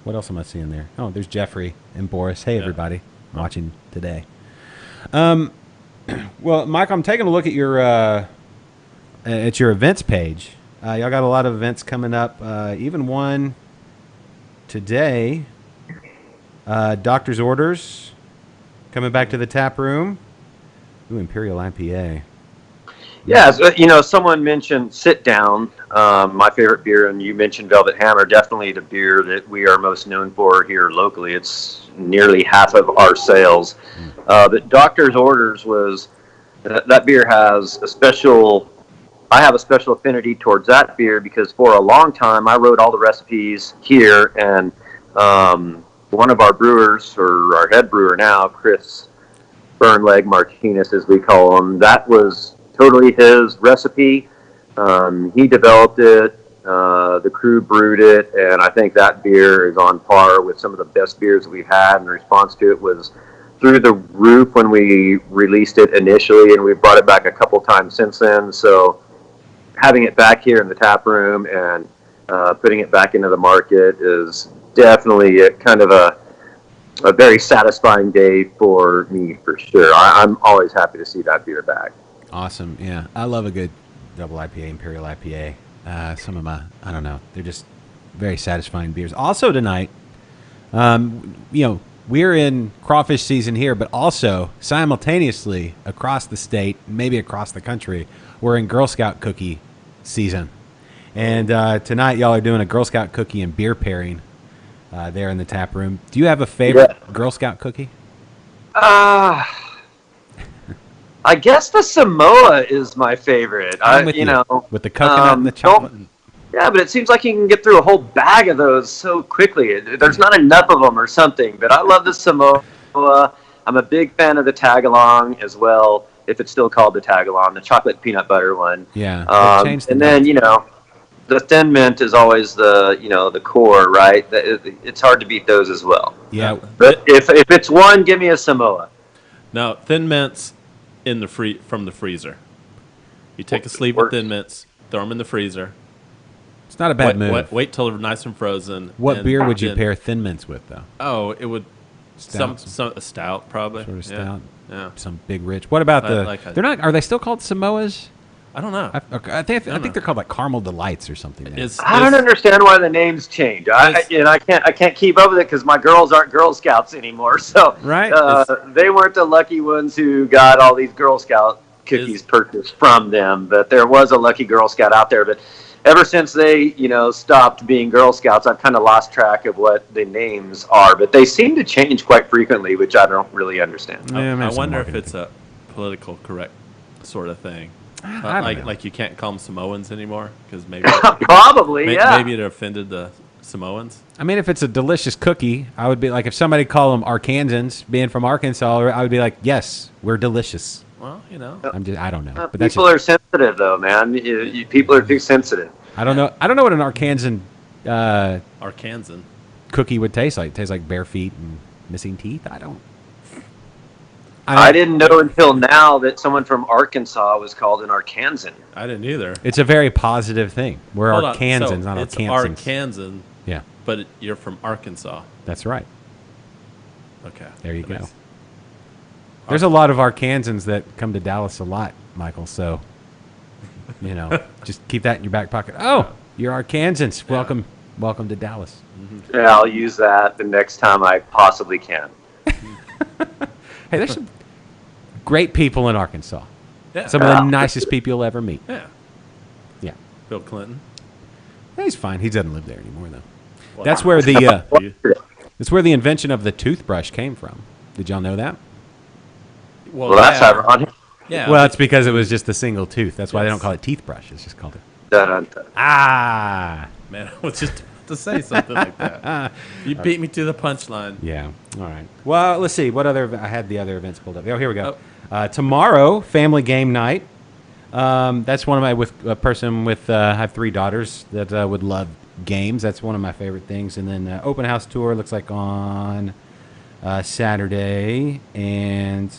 What else am I seeing there? Oh, there's Jeffrey and Boris. Hey, everybody watching today. Well, Mike, I'm taking a look at your events page. Y'all got a lot of events coming up. Even one today. Doctor's Orders coming back to the tap room. Ooh, Imperial IPA. Yeah, so, someone mentioned Sit Down, my favorite beer, and you mentioned Velvet Hammer, definitely the beer that we are most known for here locally. It's nearly half of our sales. But Doctor's Orders that beer has I have a special affinity towards that beer because for a long time I wrote all the recipes here, and one of our brewers, or our head brewer now, Chris Burnleg Martinez, as we call him, that was totally his recipe. He developed it. The crew brewed it, and I think that beer is on par with some of the best beers that we've had. And the response to it was through the roof when we released it initially, and we've brought it back a couple times since then. So having it back here in the tap room and putting it back into the market is definitely kind of a very satisfying day for me, for sure. I'm always happy to see that beer back. Awesome. Yeah. I love a good double IPA, Imperial IPA. Some of my, I don't know, they're just very satisfying beers. Also tonight, we're in crawfish season here, but also simultaneously across the state, maybe across the country, we're in Girl Scout cookie season. And tonight y'all are doing a Girl Scout cookie and beer pairing there in the tap room. Do you have a favorite Girl Scout cookie? I guess the Samoa is my favorite. With the coconut and the chocolate. Yeah, but it seems like you can get through a whole bag of those so quickly. There's not enough of them or something, but I love the Samoa. I'm a big fan of the Tagalong as well, if it's still called the Tagalong, the chocolate peanut butter one. Yeah. And then, the Thin Mint is always the core, right? It's hard to beat those as well. Yeah. But if it's one, give me a Samoa. Now, Thin Mints from the freezer. You take a sleeve of Thin Mints, throw them in the freezer. It's not a bad move. Wait till they're nice and frozen. What beer would you pair Thin Mints with, though? Oh, it would Stout? a stout probably. Sort of stout. Yeah. Some big rich. What about they're not? Are they still called Samoas? I don't know. I think they're called like Caramel Delights or something. I don't understand why the names change. I can't keep up with it because my girls aren't Girl Scouts anymore. So they weren't the lucky ones who got all these Girl Scout cookies purchased from them. But there was a lucky Girl Scout out there. But ever since they stopped being Girl Scouts, I've kind of lost track of what the names are. But they seem to change quite frequently, which I don't really understand. I wonder if it's a political correct sort of thing. Like you can't call them Samoans anymore because maybe probably maybe it offended the Samoans. I mean, if it's a delicious cookie, I would be like, if somebody called them Arkansans, being from Arkansas, I would be like, yes, we're delicious. Well, I don't know. But people are sensitive, though, man. People are too sensitive. I don't know. I don't know what an Arkansan cookie would taste like. It tastes like bare feet and missing teeth. I didn't know until now that someone from Arkansas was called an Arkansan. I didn't either. It's a very positive thing. We're Arkansans, not it's Arkansans. It's Arkansan. Yeah. But you're from Arkansas. That's right. Okay. There you go. There's a lot of Arkansans that come to Dallas a lot, Michael. So, just keep that in your back pocket. Oh, you're Arkansans. Yeah. Welcome to Dallas. Mm-hmm. Yeah, I'll use that the next time I possibly can. Hey, there's some great people in Arkansas. Yeah. Some of the nicest people you'll ever meet. Yeah. Yeah. Bill Clinton. He's fine. He doesn't live there anymore, though. Well, That's where the invention of the toothbrush came from. Did y'all know that? Well, that's ironic. Yeah. Well, it's because it was just a single tooth. That's why they don't call it teeth brush. It's just called it. Dun-dun-dun. Man, I was just to say something like that. You beat me to the punchline. Yeah. All right. Well, let's see. I had the other events pulled up. Oh, here we go. Tomorrow, family game night. That's one of a person with, I have 3 daughters that would love games. That's one of my favorite things. And then open house tour looks like on Saturday. And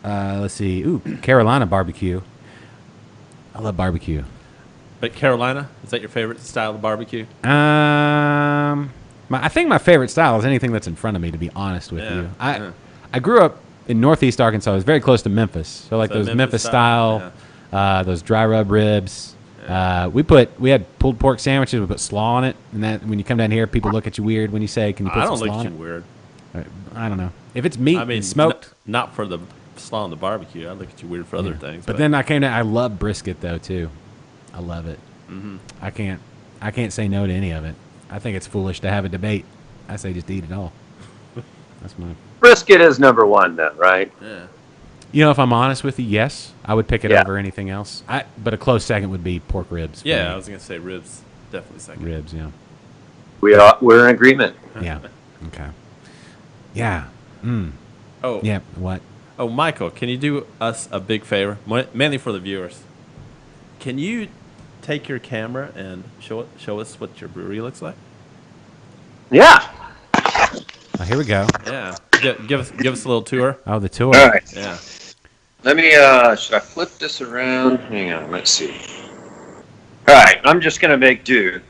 Let's see. Ooh, Carolina barbecue. I love barbecue. But Carolina, is that your favorite style of barbecue? I think my favorite style is anything that's in front of me. To be honest with Yeah, you, yeah. I grew up in Northeast Arkansas. I was very close to Memphis, so like So those Memphis Memphis style, style, those dry rub ribs. We had pulled pork sandwiches. We put slaw on it, and that when you come down here, people look at you weird when you say, "Can you put I some don't look slaw at on you it?" weird. I don't know if it's meat I mean, and smoked. not for the slaw on the barbecue. I look at you weird for other things. But then I love brisket though too. I love it. Mm-hmm. I can't say no to any of it. I think it's foolish to have a debate. I say just eat it all. That's my. Brisket is number one, then, right? yeah. You know, if I'm honest with you, yes, I would pick it Yeah. over anything else. But a close second would be pork ribs. for Yeah, me. I was gonna say ribs, definitely second. Ribs. Yeah. We're in agreement. Yeah. Okay. Yeah. Oh, Yeah. What? Oh, Michael, can you do us a big favor, mainly for the viewers? Can you take your camera and show us what your brewery looks like? Yeah. Oh, here we go. Yeah, give us a little tour. Oh, the tour. All right. Yeah. Let me, should I flip this around? Hang on, let's see. All right, I'm just going to make do.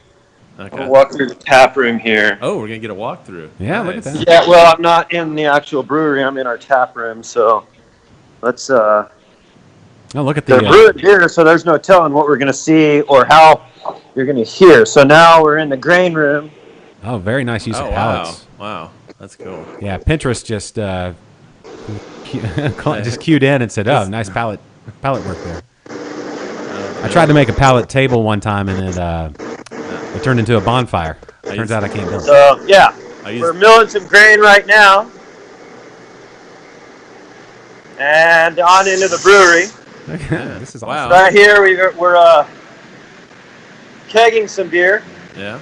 Okay. I'll walk through the tap room here. Oh, we're gonna get a walkthrough. Yeah, look Nice. at that. Yeah, well, I'm not in the actual brewery. I'm in our tap room, so let's, Oh, look at they're the. brewing beer, so there's no telling what we're going to see or how you're going to hear. So now we're in the grain room. Oh, very nice use Oh of wow, pallets. wow, that's cool. Yeah, Pinterest just just cued in and said, "Oh, nice pallet work there." I tried to make a pallet table one time, and it turned into a bonfire. Turns out I can't build it. So, yeah, I use- we're milling some grain right now. And on into the brewery. This is Wow. awesome. Right here, we're kegging some beer. Yeah,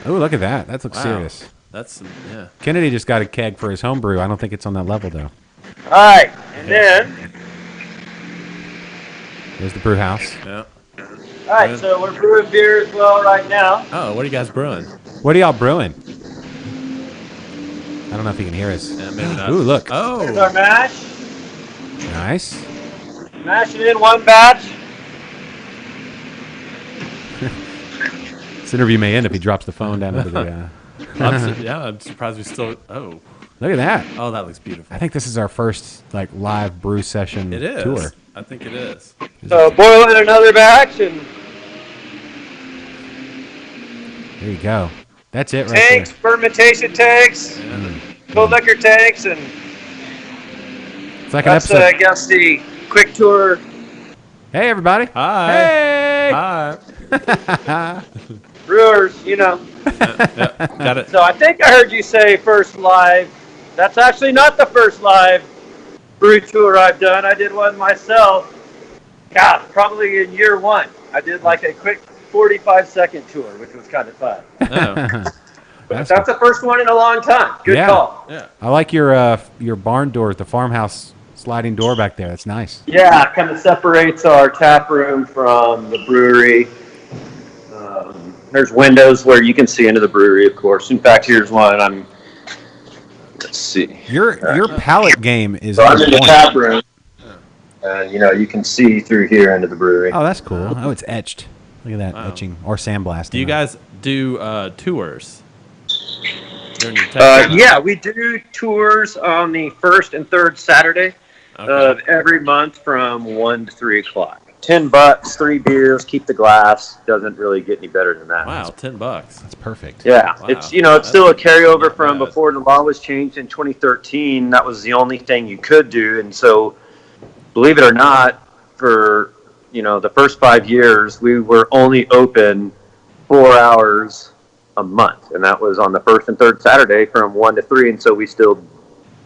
Oh, look at that. That looks Wow. serious. that's yeah. Kennedy just got a keg for his home brew. I don't think it's on that level, though. All right, and then, There's the brew house. Yeah. all right, so we're brewing beer as well right now. Oh, what are you guys brewing? What are y'all brewing? I don't know if you can hear us. Yeah, maybe not. Ooh, look. There's Oh, our mash. Nice. Mashing in one batch. This interview may end if he drops the phone down into the. I'm surprised we still. Oh, Look at that. oh, that looks beautiful. I think this is our first like live brew session It is. tour. I think it is. So boil in another batch and There you go. That's it right tanks, fermentation tanks, cold liquor tanks, and there. It's like an that's, episode. I guess, the quick tour. Hey, everybody. Hi. Hey. Hi. Brewers, you know. Got it. So I think I heard you say first live. That's actually not the first live brew tour I've done. I did one myself. God, probably in year one. I did like a quick 45-second tour, which was kind of fun. Oh, But that's the first one in a long time. Good Yeah. call. yeah. I like your barn doors, the farmhouse sliding door back there. That's nice. Yeah, it kind of separates our tap room from the brewery. There's windows where you can see into the brewery, of course. In fact, here's one. Let's see. Your palette game is So I'm on in the point. tap room, and you can see through here into the brewery. Oh, that's cool. Oh, it's etched. Look at that Wow. etching or sandblasting. Do you guys do tours during your tech? Yeah, we do tours on the first and third Saturday of Okay. every month from 1 to 3 o'clock. $10, 3 beers, keep the glass. Doesn't really get any better than that. Wow, $10. That's perfect. Yeah, Wow. it's That's still a carryover not from bad. before the law was changed in 2013. That was the only thing you could do, and so believe it or not, for the first 5 years, we were only open 4 hours a month, and that was on the first and third Saturday from 1 to 3. And so we still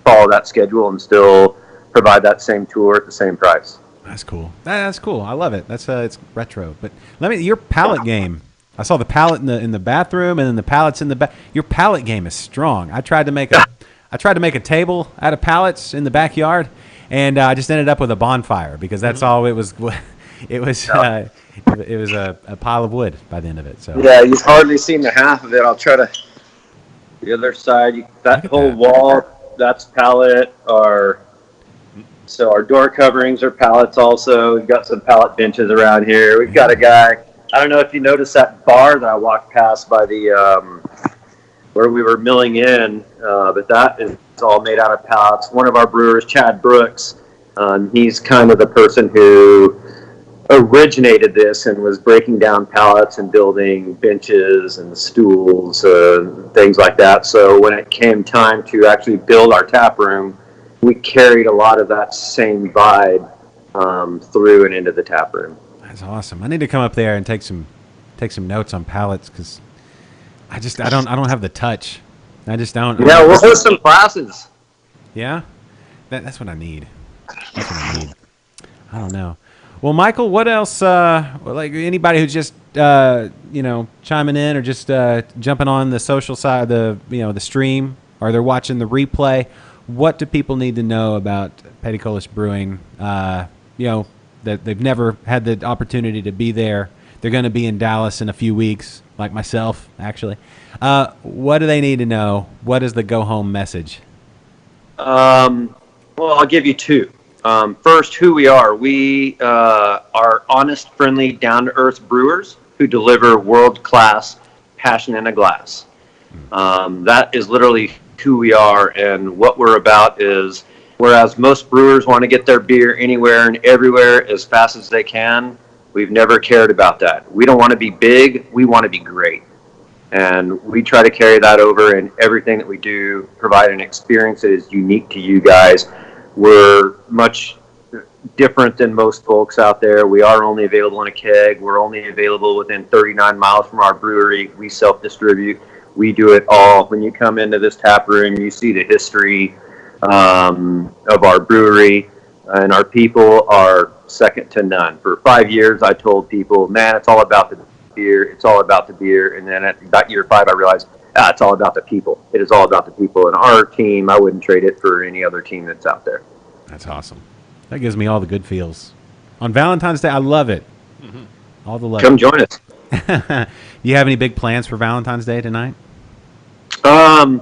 follow that schedule and still provide that same tour at the same price. That's cool. That's cool. I love it. That's it's retro. But your palette game. I saw the palette in the bathroom, and then the pallets in the back. Your palette game is strong. I tried to make a table out of pallets in the backyard, and I just ended up with a bonfire because that's all it was. It was a pile of wood by the end of it. So Yeah, you've hardly seen the half of it. I'll try to. The other side, Look that at whole that. wall that's pallet. Our door coverings are pallets also. We've got some pallet benches around here. We've got a guy, I don't know if you noticed that bar that I walked past by the where we were milling in, but that is all made out of pallets. One of our brewers, Chad Brooks, he's kind of the person who originated this and was breaking down pallets and building benches and stools, things like that. So when it came time to actually build our tap room, we carried a lot of that same vibe through and into the tap room. That's awesome. I need to come up there and take some notes on pallets because I don't have the touch. I just don't. Yeah, we'll host some classes. Yeah, that's what I need. That's what I need. I don't know. Well, Michael, what else? Like anybody who's just chiming in or just jumping on the social side of the stream, or they're watching the replay. What do people need to know about Petticolas Brewing? That they've never had the opportunity to be there. They're going to be in Dallas in a few weeks, like myself, actually. What do they need to know? What is the go-home message? Well, I'll give you two. First, who we are. We are honest, friendly, down-to-earth brewers who deliver world-class passion in a glass. That is literally who we are, and what we're about is, whereas most brewers want to get their beer anywhere and everywhere as fast as they can, we've never cared about that. We don't want to be big, we want to be great. And we try to carry that over in everything that we do, provide an experience that is unique to you guys. We're much different than most folks out there. We are only available in a keg. We're only available within 39 miles from our brewery. We self-distribute. We do it all. When you come into this tap room, you see the history of our brewery, and our people are second to none. For 5 years, I told people, man, it's all about the beer. It's all about the beer. And then at about year 5, I realized, it's all about the people. It is all about the people. And our team, I wouldn't trade it for any other team that's out there. That's awesome. That gives me all the good feels. On Valentine's Day, I love it. Mm-hmm. All the love. Come join us. Do you have any big plans for Valentine's Day tonight? My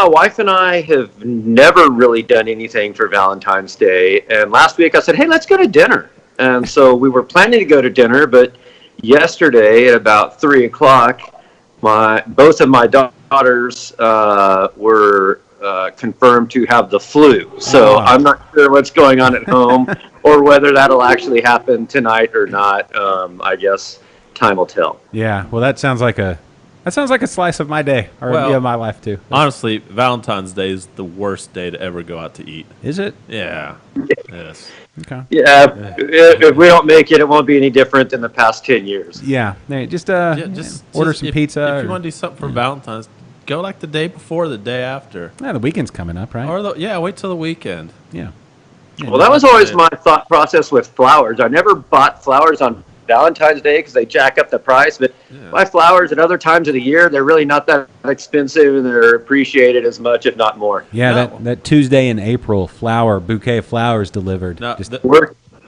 wife and I have never really done anything for Valentine's Day. And last week I said, hey, let's go to dinner. And so we were planning to go to dinner, but yesterday at about 3 o'clock, both of my daughters were confirmed to have the flu. So I'm not sure what's going on at home or whether that'll actually happen tonight or not. I guess time will tell. Yeah, well, that sounds like a slice of my day, or my life too. Honestly, Valentine's Day is the worst day to ever go out to eat. Is it? Yeah. Yes. Okay. Yeah. If we don't make it, it won't be any different than the past 10 years. Yeah. Hey, just order some pizza. If you want to do something for Valentine's, go like the day before, the day after. Yeah, the weekend's coming up, right? Or wait till the weekend. Yeah. Well, that was always my thought process with flowers. I never bought flowers on Valentine's Day because they jack up the price, but buy flowers at other times of the year. They're really not that expensive, and they're appreciated as much, if not more. Yeah, that Tuesday in April, bouquet of flowers delivered. No,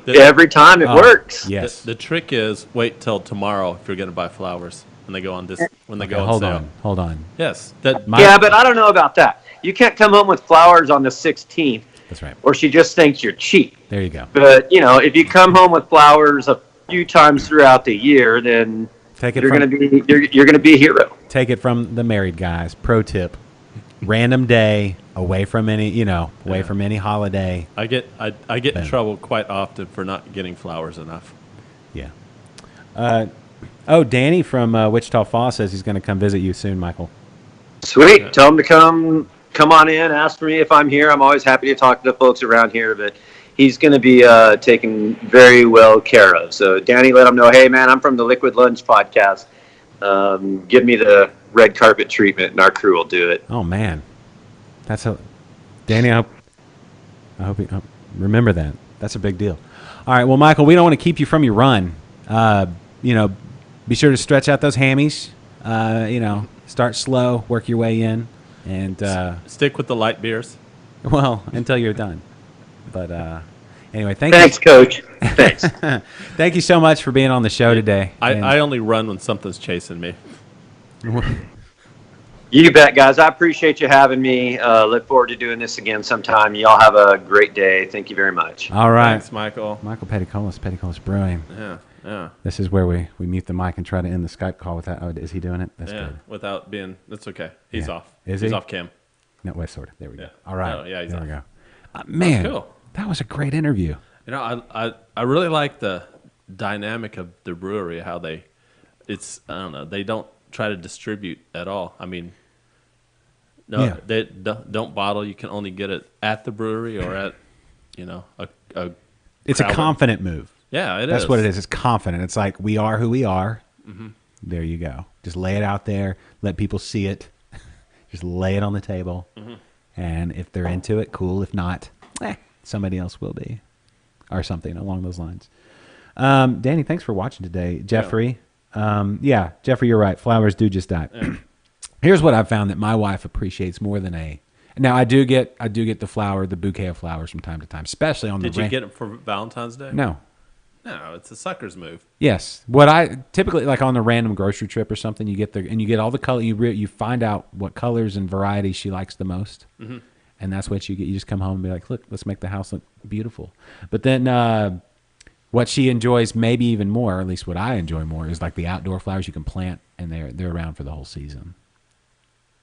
every time it works. Yes. The trick is wait till tomorrow if you're going to buy flowers when they go on sale. Hold on. Yes. But I don't know about that. You can't come home with flowers on the 16th. That's right. Or she just thinks you're cheap. There you go. But if you come home with flowers few times throughout the year, then you're going to be a hero. Take it from the married guys. Pro tip: random day, away from any from any holiday. I get in trouble quite often for not getting flowers enough. Yeah. Danny from Wichita Falls says he's going to come visit you soon, Michael. Sweet. Yeah. Tell him to come on in. Ask for me if I'm here. I'm always happy to talk to the folks around here, but he's going to be taken very well care of. So, Danny, let him know, hey, man, I'm from the Liquid Lunch podcast. Give me the red carpet treatment, and our crew will do it. Oh, man. Danny, I hope you remember that. That's a big deal. All right, well, Michael, we don't want to keep you from your run. Be sure to stretch out those hammies. Start slow, work your way in. And stick with the light beers. Well, until you're done. But anyway, thanks, Coach. Thanks. Thank you so much for being on the show today. I only run when something's chasing me. You bet, guys. I appreciate you having me. Look forward to doing this again sometime. Y'all have a great day. Thank you very much. All right. Thanks, Michael. Michael Petticolas Brewing. Yeah. This is where we mute the mic and try to end the Skype call without. Oh, is he doing it? That's Yeah. good. Without being, that's okay. He's Yeah. off. Is He's he? off cam. No, wait, sort of. There we go. Yeah. All right. Oh, yeah, he's there off. we go. Man, cool. that was a great interview. You know, I really like the dynamic of the brewery. How I don't know. They don't try to distribute at all. I mean, no, Yeah. they don't bottle. You can only get it at the brewery or at, a It's a crowd. confident move. Yeah, it is. That's what it is. It's confident. It's like we are who we are. Mm-hmm. There you go. Just lay it out there. Let people see it. Just lay it on the table. Mm-hmm. And if they're into it, cool. If not, somebody else will be, or something along those lines. Danny, thanks for watching today. Jeffrey, Jeffrey, you're right. Flowers do just die. Yeah. Here's what I've found that my wife appreciates more than a. Now I do get the bouquet of flowers from time to time, especially on Did the. you get it for Valentine's Day? No. No, it's a sucker's move. Yes. What I typically like on a random grocery trip or something, you get all the color. You find out what colors and varieties she likes the most, and that's what you get. You just come home and be like, look, let's make the house look beautiful. But then what she enjoys maybe even more, or at least what I enjoy more, is like the outdoor flowers you can plant, and they're around for the whole season.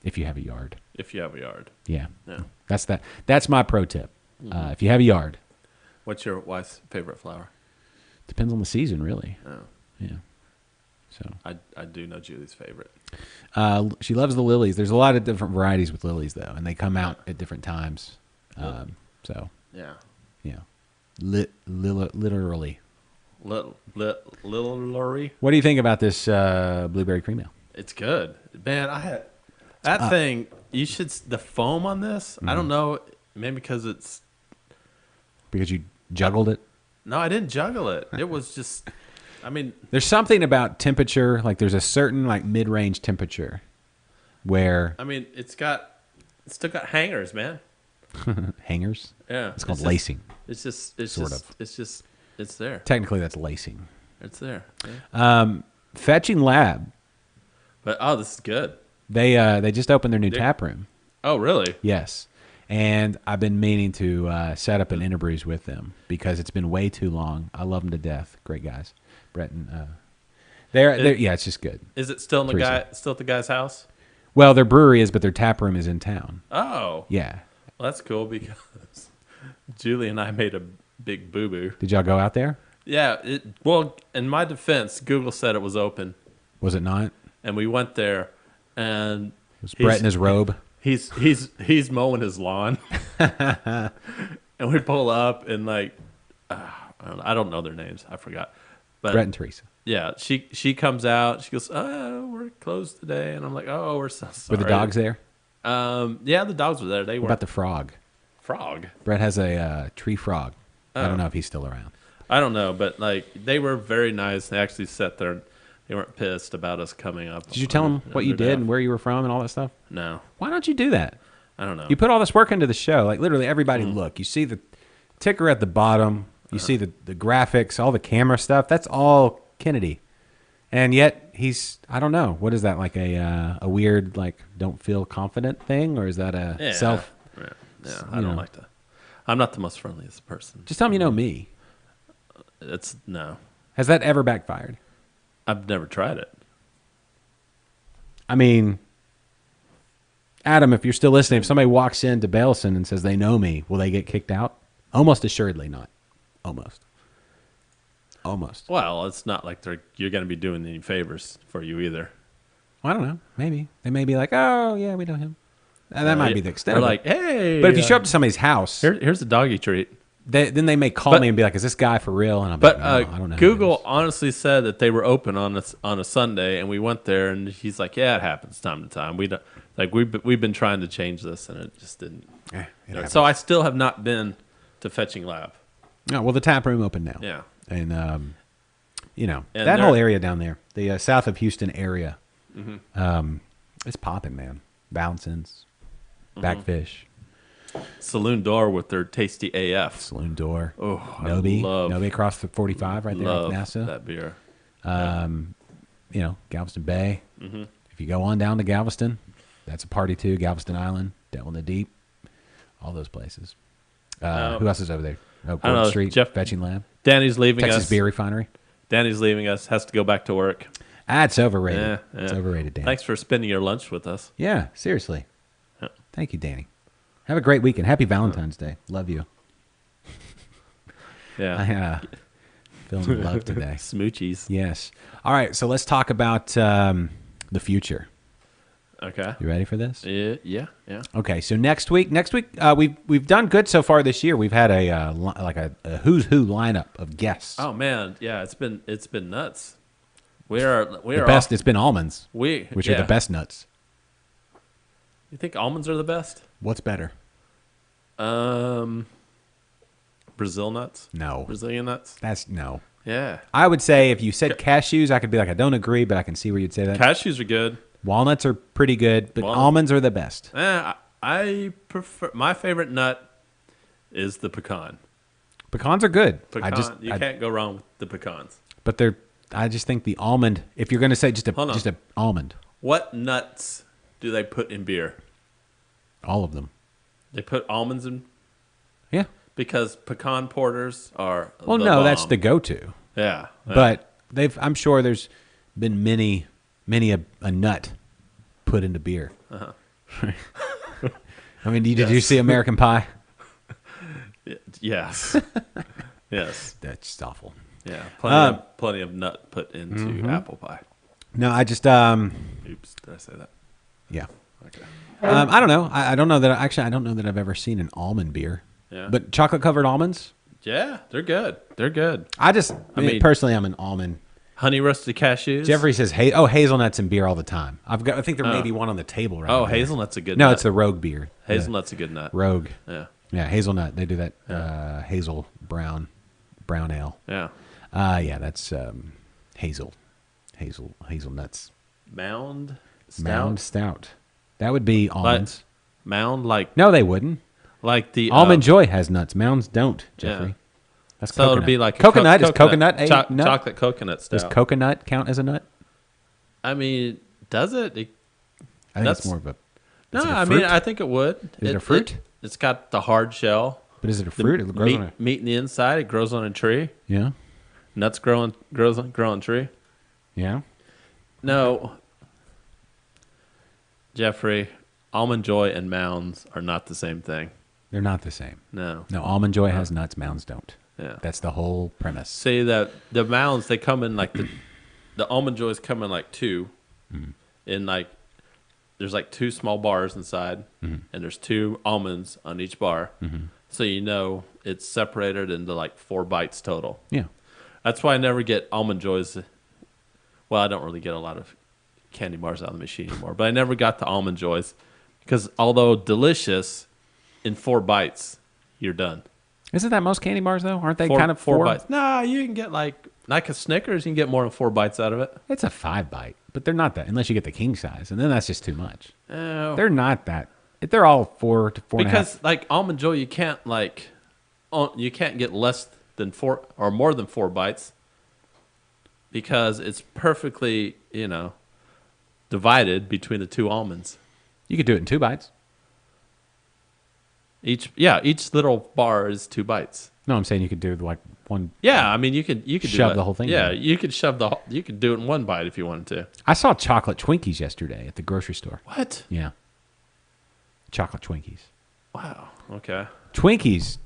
If you have a yard. If you have a yard. Yeah. Yeah. That's my pro tip. If you have a yard. What's your wife's favorite flower? Depends on the season, really. Oh, Yeah. So I do know Julie's favorite. she loves the lilies. There's a lot of different varieties with lilies, though, and they come out at different times. So, Yeah. literally. Little Lurry. What do you think about this blueberry cream ale? It's good, man. I had that thing. You should the foam on this. I don't know. Maybe because it's Because you juggled it? no. I didn't juggle it. It was just. I mean, There's something about temperature, like there's a certain like mid-range temperature where it's still got hangers, man. hangers. Yeah, It's called just- lacing. It's Sort of. It's there. Technically, that's lacing. It's there. Yeah. Fetching Lab. But this is good. They just opened their new tap room. Oh, really? Yes. And I've been meaning to set up an interbrews with them because it's been way too long. I love them to death. Great guys. Brett and they're it's just good. Is it still at the guy's house? Well, their brewery is, but their tap room is in town. Oh, Yeah. well, that's cool because Julie and I made a big boo boo. Did y'all go out there? Yeah. Well, in my defense, Google said it was open, Was it not? and we went there, and Was Brett in his robe? He's mowing his lawn, and we pull up and like I don't know their names. I forgot. But Brett and Teresa. yeah, she comes out. She goes, "Oh, we're closed today," and I'm like, "Oh, we're so sorry." Were the dogs there? Yeah, the dogs were there. They What were about the frog? frog. Brett has a tree frog. I don't know if he's still around. I don't know, but like they were very nice. They actually sat there. And they weren't pissed about us coming up. Did you tell them what you did and where you were from and all that stuff? No, Why don't you do that? I don't know. You put all this work into the show. Like literally everybody look. You see the ticker at the bottom. You see the graphics, all the camera stuff. That's all Kennedy. And yet he's I don't know. What is that like a weird like don't feel confident thing or is that a self? Yeah, I don't like to. I'm not the most friendliest person. Just tell them you know me. It's no. Has that ever backfired? I've never tried it. I mean, Adam, if you're still listening, if somebody walks into Baleson and says they know me, will they get kicked out? Almost assuredly not. Almost. Well, it's not like you're going to be doing any favors for you either. Well, I don't know. Maybe. They may be like, oh, yeah, we know him. And that might be the extent They're of like, it. hey. But if you show up to somebody's house, here's a doggy treat. then they may call me and be like, is this guy for real? And I'm But like, no, I don't know. who it Google is." honestly said that they were open on a Sunday, and we went there, and he's like, "Yeah, it happens time to time. We don't, like we've been trying to change this, and it just didn't." It happens. So I still have not been to Fetching Lab. No, well, the tap room open now. Yeah, And, And that whole they're- area down there, the south of Houston area, Mm-hmm. it's popping, man. Bouncins, Mm-hmm. Backfish, Saloon Door with their tasty AF. Saloon Door. Oh, Nobi. I love Nobi across the 45 right there love at NASA. that beer. Galveston Bay. Mm-hmm. If you go on down to Galveston, That's a party too. Galveston Island, Devil in the Deep, all those places. Who else is over there? Oh, don't know, Gordon Street, Jeff- Fetching Lab, Danny's leaving Texas us. Beer Refinery. Danny's leaving us. Has to go back to work. Ah, it's overrated. Yeah, It's yeah. overrated, Dan. Thanks for spending your lunch with us. Yeah, seriously. Yeah. Thank you, Danny. Have a great weekend. Happy Valentine's Day. Love you. Yeah. I feeling love today. Smoochies. Yes. All right, so let's talk about the future. Okay. You ready for this? Yeah. Okay, so next week, we've done good so far this year. We've had a who's who lineup of guests. Oh man, yeah. It's been nuts. We are the best. It's been almonds, which are yeah. the best nuts. You think almonds are the best? What's better? Brazil nuts. No, Brazilian nuts. that's no. Yeah. I would say if you said cashews, I could be like, I don't agree, but I can see where you'd say that. Cashews are good. Walnuts are pretty good, but Walnut- almonds are the best. I prefer my favorite nut is the pecan. Pecans are good. You can't go wrong with the pecans. But I just think the almond. If you're going to say just Hold on. a almond, What nuts do they put in beer? all of them. They put almonds in Yeah. because pecan porters are. Well, the no, that's bomb. the go-to. Yeah. But I'm sure there's been many a nut put into beer. Uh-huh. I mean, did you see American Pie? Yes. Yes. That's just awful. Yeah. Plenty of nut put into Mm-hmm. apple pie. No, I just Oops, did I say that? yeah. Okay. I don't know. I don't know that I don't know that I've ever seen an almond beer. Yeah. But chocolate covered almonds. Yeah, they're good. They're good. I mean- personally, I'm an almond. Honey roasted cashews. Jeffrey says, hazelnuts in beer all the time. I think there may be one on the table right now. Oh, hazelnut's a good No, nut. it's the Rogue beer. Hazelnut's a good nut. Rogue. Yeah. Yeah, hazelnut. They do that hazel brown ale. Yeah. Yeah, that's hazelnuts. Mound stout. Mound stout. That would be almonds. Mound like No, they wouldn't. the Almond Joy has nuts. Mounds don't, Jeffrey. Yeah. That's So coconut. it'd be like a coconut. Is coconut a nut? chocolate coconut stout. Does coconut count as a nut? I mean, does it? I think That's- it's more of a. No, is it a I mean, fruit? I think it would. Is it a fruit? It's got the hard shell. But is it a The fruit? It grows on a. meat in the inside. It grows on a tree. Yeah. Nuts grow on tree. Yeah. No, Jeffrey, Almond Joy and Mounds are not the same thing. They're not the same. No. No, Almond Joy has nuts. Mounds don't. Yeah. That's the whole premise. See that the Mounds, they come in like the Almond Joys come in like two, in like there's like two small bars inside, and there's two almonds on each bar, so you know it's separated into like 4 bites total. Yeah. That's why I never get Almond Joys. Well, I don't really get a lot of candy bars out of the machine anymore, but I never got the Almond Joys because although delicious, in 4 bites you're done. Isn't that most candy bars though? Aren't they Four- kind of four bites? Nah, you can get like a Snickers. You can get more than 4 bites out of it. It's a 5 bite, but they're not that unless you get the king size, and then that's just too much. Oh. They're not that. They're all 4 to 4 and a half. Because like Almond Joy, you can't get less than 4 or more than 4 bites because it's perfectly divided between the 2 almonds. You could do it in 2 bites. Each little bar is 2 bites. No, I'm saying you could do like one. Yeah, I mean you could Shove do that. the whole thing Yeah, in. you could you could do it in 1 bite if you wanted to. I saw chocolate Twinkies yesterday at the grocery store. What? Yeah. Chocolate Twinkies. Wow. Okay. Twinkies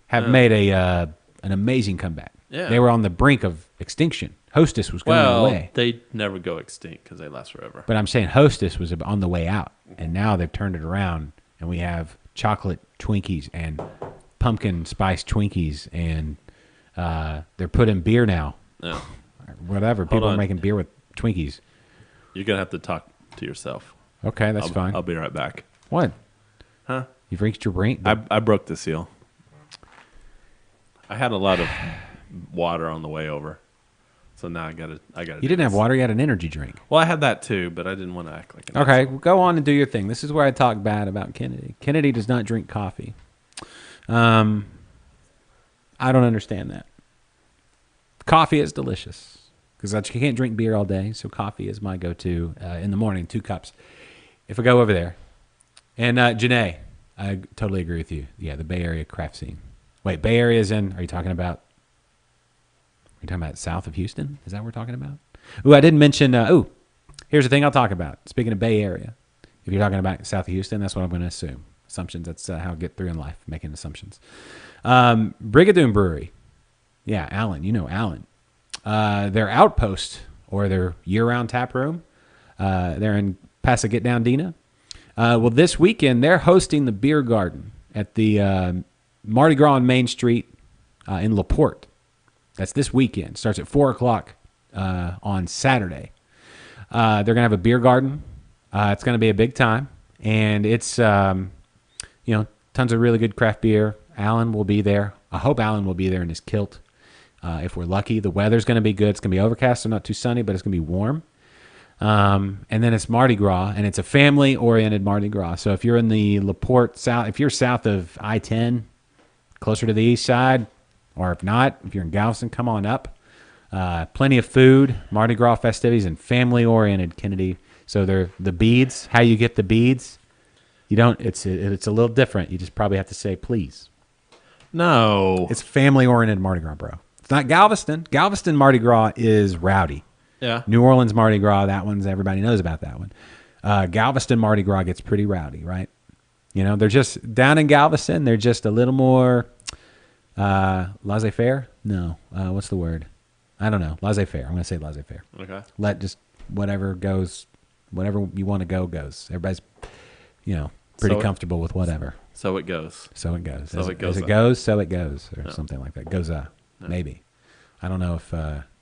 have made an amazing comeback. Yeah. They were on the brink of extinction. Hostess was going away. they never go extinct because they last forever. But I'm saying Hostess was on the way out, and now they've turned it around, and we have chocolate Twinkies and pumpkin spice Twinkies, and they're put in beer now. Yeah. Whatever. People are on. making beer with Twinkies. You're gonna have to talk to yourself. Okay, that's fine. I'll be right back. What? Huh? You've reached your brink? I broke the seal. I had a lot of water on the way over, so now I gotta. You didn't have water. You had an energy drink. Well, I had that too, but I didn't want to act like an Okay, asshole. well, go on and do your thing. This is where I talk bad about Kennedy. Kennedy does not drink coffee. I don't understand that. Coffee is delicious because you can't drink beer all day, so coffee is my go-to in the morning. 2 cups. if we go over there, and Janae, I totally agree with you. Yeah, the Bay Area craft scene. Wait, Bay Area is in? Are you talking about south of Houston? Is that what we're talking about? Ooh, I didn't mention. Here's the thing I'll talk about. Speaking of Bay Area, if you're talking about south of Houston, that's what I'm going to assume. Assumptions. That's how I get through in life, making assumptions. Brigadoon Brewery. Yeah, Allen. You know Allen. Their outpost or their year-round tap room. They're in Pasadena. Well, this weekend they're hosting the beer garden at the Mardi Gras on Main Street in LaPorte. That's this weekend. Starts at 4:00 on Saturday. They're gonna have a beer garden. It's gonna be a big time, and it's tons of really good craft beer. Alan will be there. I hope Alan will be there in his kilt. If we're lucky, the weather's gonna be good. It's gonna be overcast, so not too sunny, but it's gonna be warm. And then it's Mardi Gras, and it's a family-oriented Mardi Gras. So if you're in the LaPorte South, if you're south of I-10, closer to the east side, or if not, if you're in Galveston, come on up. Plenty of food, Mardi Gras festivities, and family-oriented, Kennedy. So they're the beads. How you get the beads? You don't. It's a little different. You just probably have to say please. No. It's family-oriented Mardi Gras, bro. It's not Galveston. Galveston Mardi Gras is rowdy. Yeah. New Orleans Mardi Gras, that one's everybody knows about that one. Galveston Mardi Gras gets pretty rowdy, right? They're just down in Galveston. They're just a little more laissez-faire. No, what's the word? I don't know. Laissez-faire. I'm going to say laissez-faire. Okay. Let just whatever goes, whatever you want to go goes. Everybody's, pretty comfortable with whatever. So it goes. So it goes. So As it goes. As it goes, so it goes, or something like that. Goza, maybe. I don't know if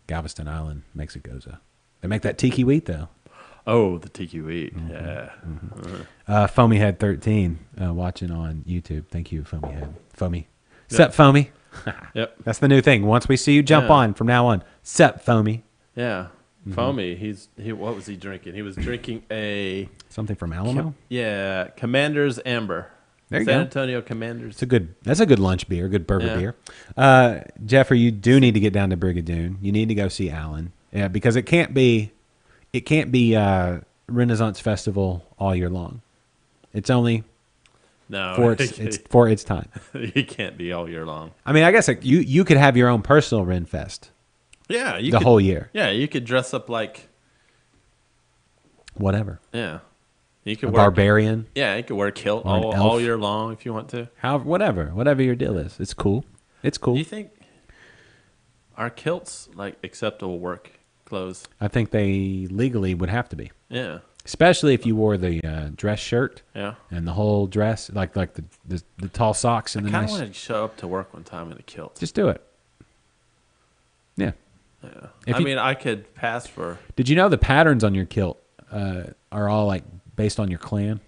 Galveston Island makes it goza. They make that tiki wheat though. Oh, the tiki wheat. Mm-hmm. Yeah. Foamy Head 13 watching on YouTube. Thank you, Foamy Head. Foamy. Sup, Foamy. Yep. That's the new thing. Once we see you jump on from now on. Sup, Foamy. Yeah. Foamy. What was he drinking? He was drinking a Something from Alamo. Commander's Amber. There you San go. Antonio Commanders. That's a good lunch beer, good burger beer. Jeffrey, you do need to get down to Brigadoon. You need to go see Alan. Yeah, because it can't be Renaissance Festival all year long. It's only for its time. You can't be all year long. I mean, I guess you could have your own personal Ren Fest. Yeah, whole year. Yeah, you could dress up like whatever. Yeah, you could a wear barbarian. Yeah, you could wear a kilt Or an all elf. year long if you want to. Whatever your deal is, it's cool. It's cool. Do you think are kilts like acceptable work clothes? I think they legally would have to be. Yeah. Especially if you wore the dress shirt. Yeah. And the whole dress, like the tall socks and the I kind of nice. wanted to show up to work one time in a kilt. Just do it. Yeah. Yeah. I could pass for. Did you know the patterns on your kilt are all like based on your clan?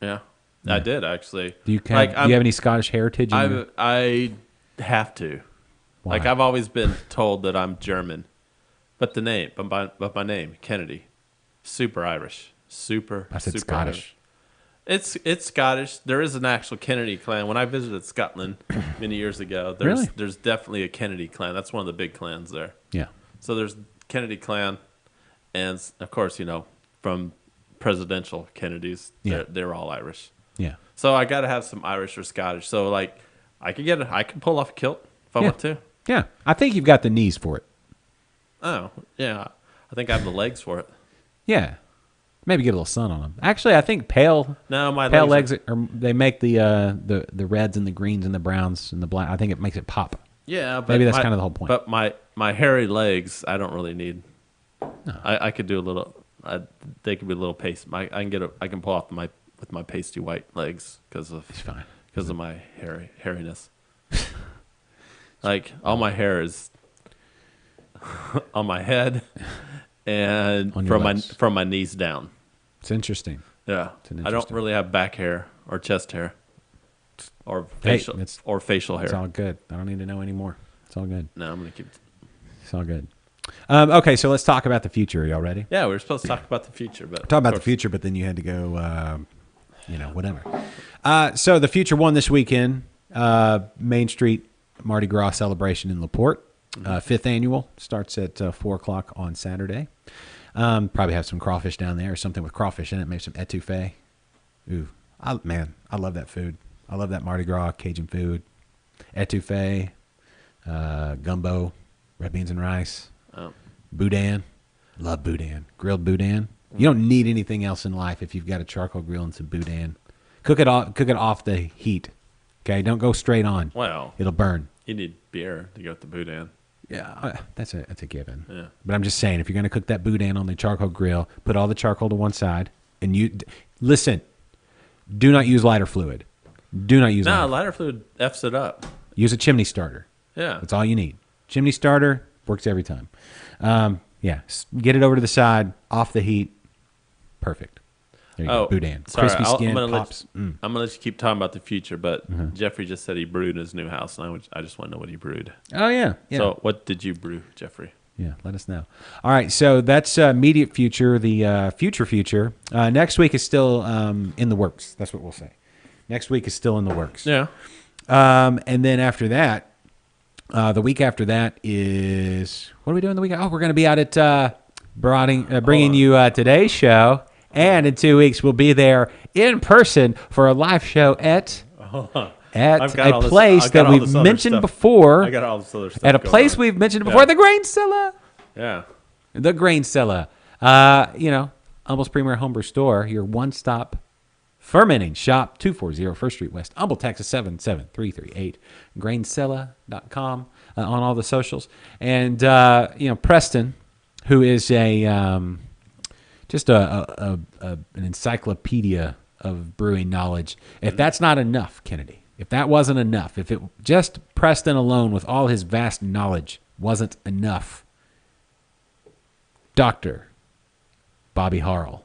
Yeah. I did actually. Do you have any Scottish heritage? I have to. Why? Like I've always been told that I'm German, but my name Kennedy, super Irish, super. I said super Scottish. Irish. It's Scottish. There is an actual Kennedy clan. When I visited Scotland many years ago, there's definitely a Kennedy clan. That's one of the big clans there. Yeah. So there's Kennedy clan, and of course from presidential Kennedys, they're all Irish. Yeah. So I got to have some Irish or Scottish. So like I can pull off a kilt if I want to. Yeah. I think you've got the knees for it. Oh yeah, I think I have the legs for it. Yeah. Maybe get a little sun on them. Actually, I think pale legs they make the reds and the greens and the browns and the black. I think it makes it pop. Yeah, but maybe that's kind of the whole point. But my hairy legs, I don't really need. No. I could do a little. They could be a little paste. I can pull off with my pasty white legs because of my hairiness. Like all my hair is on my head and from my knees down. It's interesting. Yeah, I don't really have back hair or chest hair or facial hair. It's all good. I don't need to know anymore. It's all good. No, I'm gonna keep. It's all good. Okay, so let's talk about the future. Are y'all ready? Yeah, we were supposed to talk about the future, but talk about the future, but then you had to go, whatever. So the future won this weekend. Main Street Mardi Gras celebration in LaPorte, 5th annual, starts at 4:00 on Saturday. Probably have some crawfish down there or something with crawfish in it. Maybe some etouffee. Ooh, I love that food. I love that Mardi Gras Cajun food. Etouffee, gumbo, red beans and rice, boudin. Love boudin. Grilled boudin. You don't need anything else in life if you've got a charcoal grill and some boudin. Cook it off the heat. Okay, don't go straight on. Well, It'll burn. you need beer to go with the boudin. Yeah, that's a given. Yeah. But I'm just saying, if you're going to cook that boudin on the charcoal grill, put all the charcoal to one side, and listen. Do not use lighter fluid. Do not use Lighter fluid F's it up. Use a chimney starter. Yeah. That's all you need. Chimney starter works every time. Get it over to the side, off the heat. Perfect. There you go. Boudin. Sorry, Crispy skin, I'm gonna pops. I'm gonna let you keep talking about the future, but Jeffrey just said he brewed in his new house, and I just want to know what he brewed. Oh, yeah. So, what did you brew, Jeffrey? Yeah, let us know. All right, so that's immediate future. The future. Next week is still in the works. That's what we'll say. Next week is still in the works. Yeah. And then after that, the week after that is, what are we doing the week? Oh, we're going to be out at bringing you today's show. And in 2 weeks, we'll be there in person for a live show at a place that we've mentioned before. I got all this other stuff. At a place we've mentioned before, the Grain Cellar. Yeah. The Grain Cellar. Humble's premier homebrew store, your one-stop fermenting shop, 240 First Street West, Humble, Texas, 77338. Graincellar.com on all the socials. And, Preston, who is an encyclopedia of brewing knowledge. If that's not enough, Kennedy, if that wasn't enough, if it just Preston alone with all his vast knowledge wasn't enough, Dr. Bobby Harrell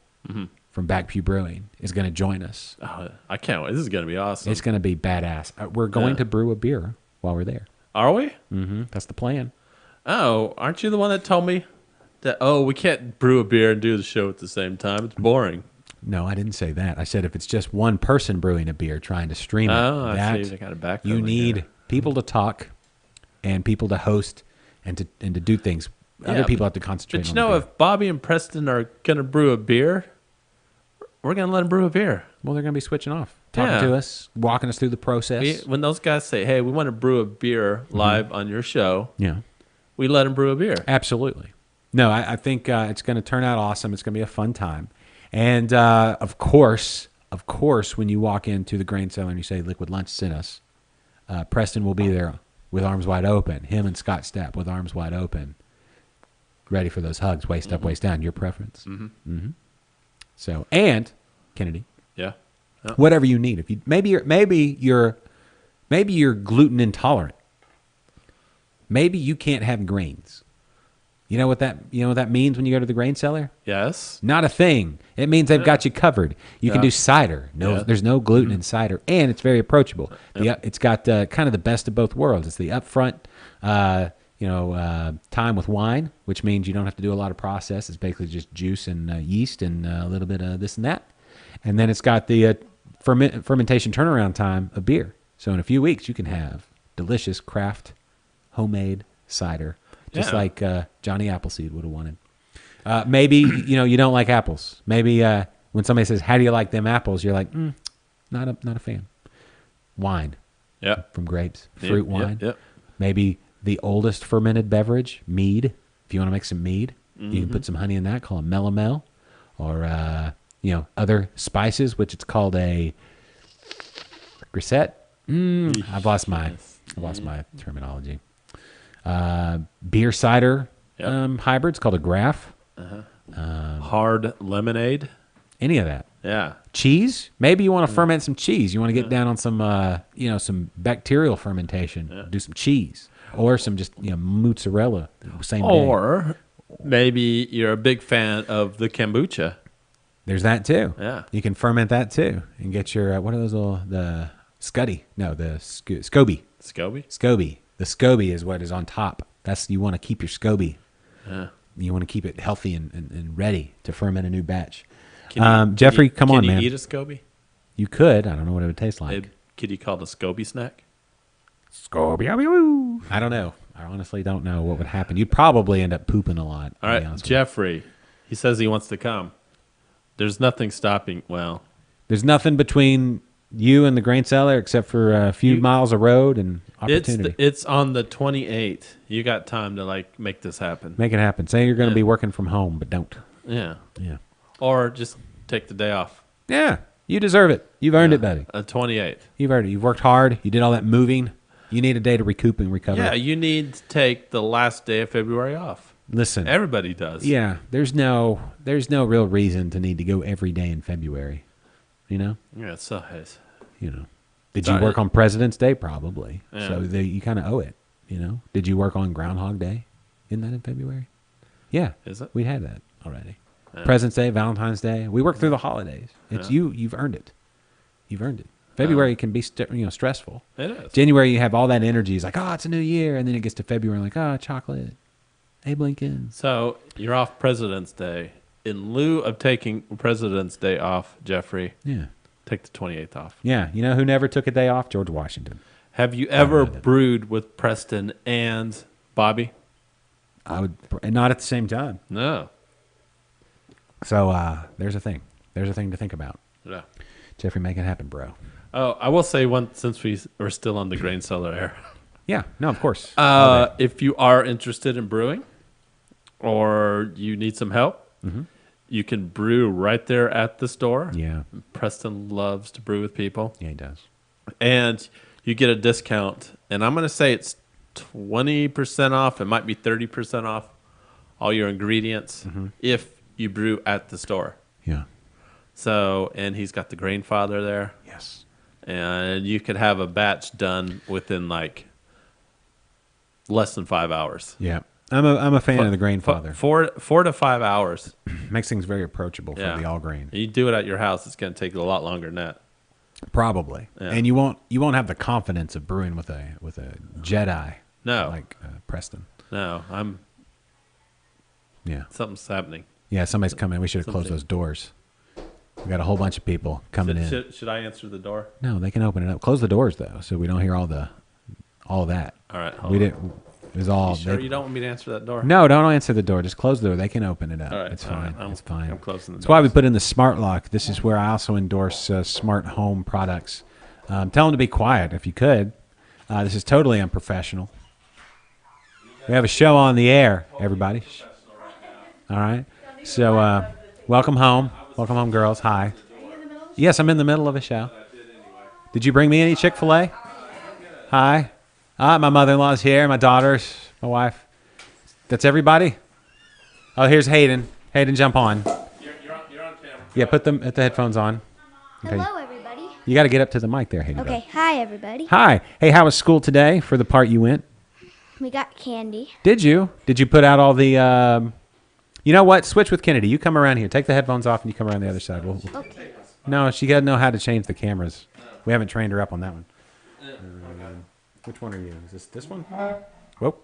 from Backpew Brewing is going to join us. Oh, I can't wait. This is going to be awesome. It's going to be badass. We're going to brew a beer while we're there. Are we? Mm-hmm. That's the plan. Oh, aren't you the one that told me that, we can't brew a beer and do the show at the same time? It's boring. No, I didn't say that. I said if it's just one person brewing a beer trying to stream it, I see. I got it back. You need people to talk and people to host and to do things. Other people have to concentrate on But the beer. if Bobby and Preston are going to brew a beer, we're going to let them brew a beer. Well, they're going to be switching off, talking to us, walking us through the process. When those guys say, hey, we want to brew a beer live on your show, we let them brew a beer. Absolutely. No, I think it's going to turn out awesome. It's going to be a fun time. And, of course, when you walk into the Grain Cellar and you say Liquid Lunch sent us, Preston will be there with arms wide open. Him and Scott Stapp with arms wide open, ready for those hugs, waist up, waist down, your preference. So, and, Kennedy, whatever you need. If you maybe you're gluten intolerant. Maybe you can't have grains. You know what that means when you go to the Grain Cellar? Yes. Not a thing. It means they've got you covered. You can do cider. There's no gluten in cider, and it's very approachable. It's got kind of the best of both worlds. It's the upfront, time with wine, which means you don't have to do a lot of process. It's basically just juice and yeast and a little bit of this and that, and then it's got the fermentation turnaround time of beer. So in a few weeks, you can have delicious craft, homemade cider. Just like Johnny Appleseed would have wanted. Maybe, you don't like apples. Maybe when somebody says, how do you like them apples? You're like, not a fan. Wine. From grapes. Fruit wine. Maybe the oldest fermented beverage, mead. If you want to make some mead, you can put some honey in that, call it melomel. Or, other spices, which it's called a grisette. I've lost my terminology. Beer cider hybrid. It's called a graph. Hard lemonade. Any of that. Yeah. Cheese. Maybe you want to ferment some cheese. You want to get down on some some bacterial fermentation. Do some cheese or some just mozzarella. Same or maybe you're a big fan of the kombucha. There's that too. Yeah. You can ferment that too and get your what are those the Scuddy? No, the SCOBY. SCOBY. The SCOBY is what is on top. You want to keep your SCOBY. Yeah. You want to keep it healthy and ready to ferment a new batch. Jeffrey, come on, man. Can you eat a SCOBY? You could. I don't know what it would taste like. Could you call it a SCOBY snack? SCOBY. I don't know. I honestly don't know what would happen. You'd probably end up pooping a lot. All right, Jeffrey. He says he wants to come. There's nothing stopping. Well, There's nothing between you and the grain cellar except for a few miles of road and it's opportunity. it's on the 28th. You got time to like make this happen. Make it happen. Say you're going to Yeah. be working from home, but don't. Yeah. Yeah. Or just take the day off. Yeah. You deserve it. You've earned it, buddy. 28th. You've earned it. You've worked hard. You did all that moving. You need a day to recoup and recover. Yeah, you need to take the last day of February off. Listen. Everybody does. Yeah. There's no real reason to need to go every day in February. You know? Yeah, so it's You know. Did you Sorry. work on President's Day? Probably. Yeah. So you kind of owe it. You know. Did you work on Groundhog Day? Isn't that in February? Yeah. Is it? We had that already. Yeah. President's Day, Valentine's Day. We work through the holidays. It's Yeah. you've earned it. You've earned it. February can be stressful. It is. January you have all that energy. It's like, oh, it's a new year, and then it gets to February, like, oh, chocolate. Abe Lincoln. So you're off President's Day. In lieu of taking President's Day off, Jeffrey, Yeah. take the 28th off. Yeah. You know who never took a day off? George Washington. Have you ever did. brewed with Preston and Bobby? I would, and not at the same time. No. So there's a thing. There's a thing to think about. Yeah. Jeffrey, make it happen, bro. Oh, I will say one since we're still on the grain cellar air. Yeah. No, of course. All day. If you are interested in brewing or you need some help, you can brew right there at the store. Yeah. Preston loves to brew with people. Yeah, he does. And you get a discount. And I'm going to say it's 20% off. It might be 30% off all your ingredients if you brew at the store. Yeah. So, and he's got the grain father there. Yes. And you could have a batch done within like less than 5 hours. Yeah. I'm a fan of the grain father. 4 to 5 hours. Makes things very approachable for Yeah. the all grain. You do it at your house, it's going to take a lot longer than that. Probably. Yeah. And you won't have the confidence of brewing with a Jedi. No. Like Preston. No, Yeah. something's happening. Yeah, somebody's coming. We should have closed Something. those doors. We got a whole bunch of people coming in. Should I answer the door? No, they can open it up. Close the doors though, so we don't hear all that. All right. Hold We on. didn't. It was all. You sure they- you don't want me to answer that door? No, don't answer the door. Just close the door. They can open it up. All right, It's all right. fine. It's fine. I'm closing the That's why we doors. put in the smart lock. This is where I also endorse smart home products. Tell them to be quiet if you could. This is totally unprofessional. We have a show on the air, everybody. Shh. All right. So, welcome home. Welcome home, girls. Hi. Yes, I'm in the middle of a show. Did you bring me any Chick-fil-A? Hi. My mother-in-law's here. My daughters. My wife. That's everybody? Oh, here's Hayden. Hayden, jump on. You're on camera. Yeah, put the headphones on. Okay. Hello, everybody. You got to get up to the mic there, Hayden. Okay, hi, everybody. Hi. Hey, how was school today for the part you went? We got candy. Did you? Did you put out all the... You know what? Switch with Kennedy. You come around here. Take the headphones off and you come around the other side. Okay. No, she got to know how to change the cameras. We haven't trained her up on that one. Which one are you? Is this one? Whoa.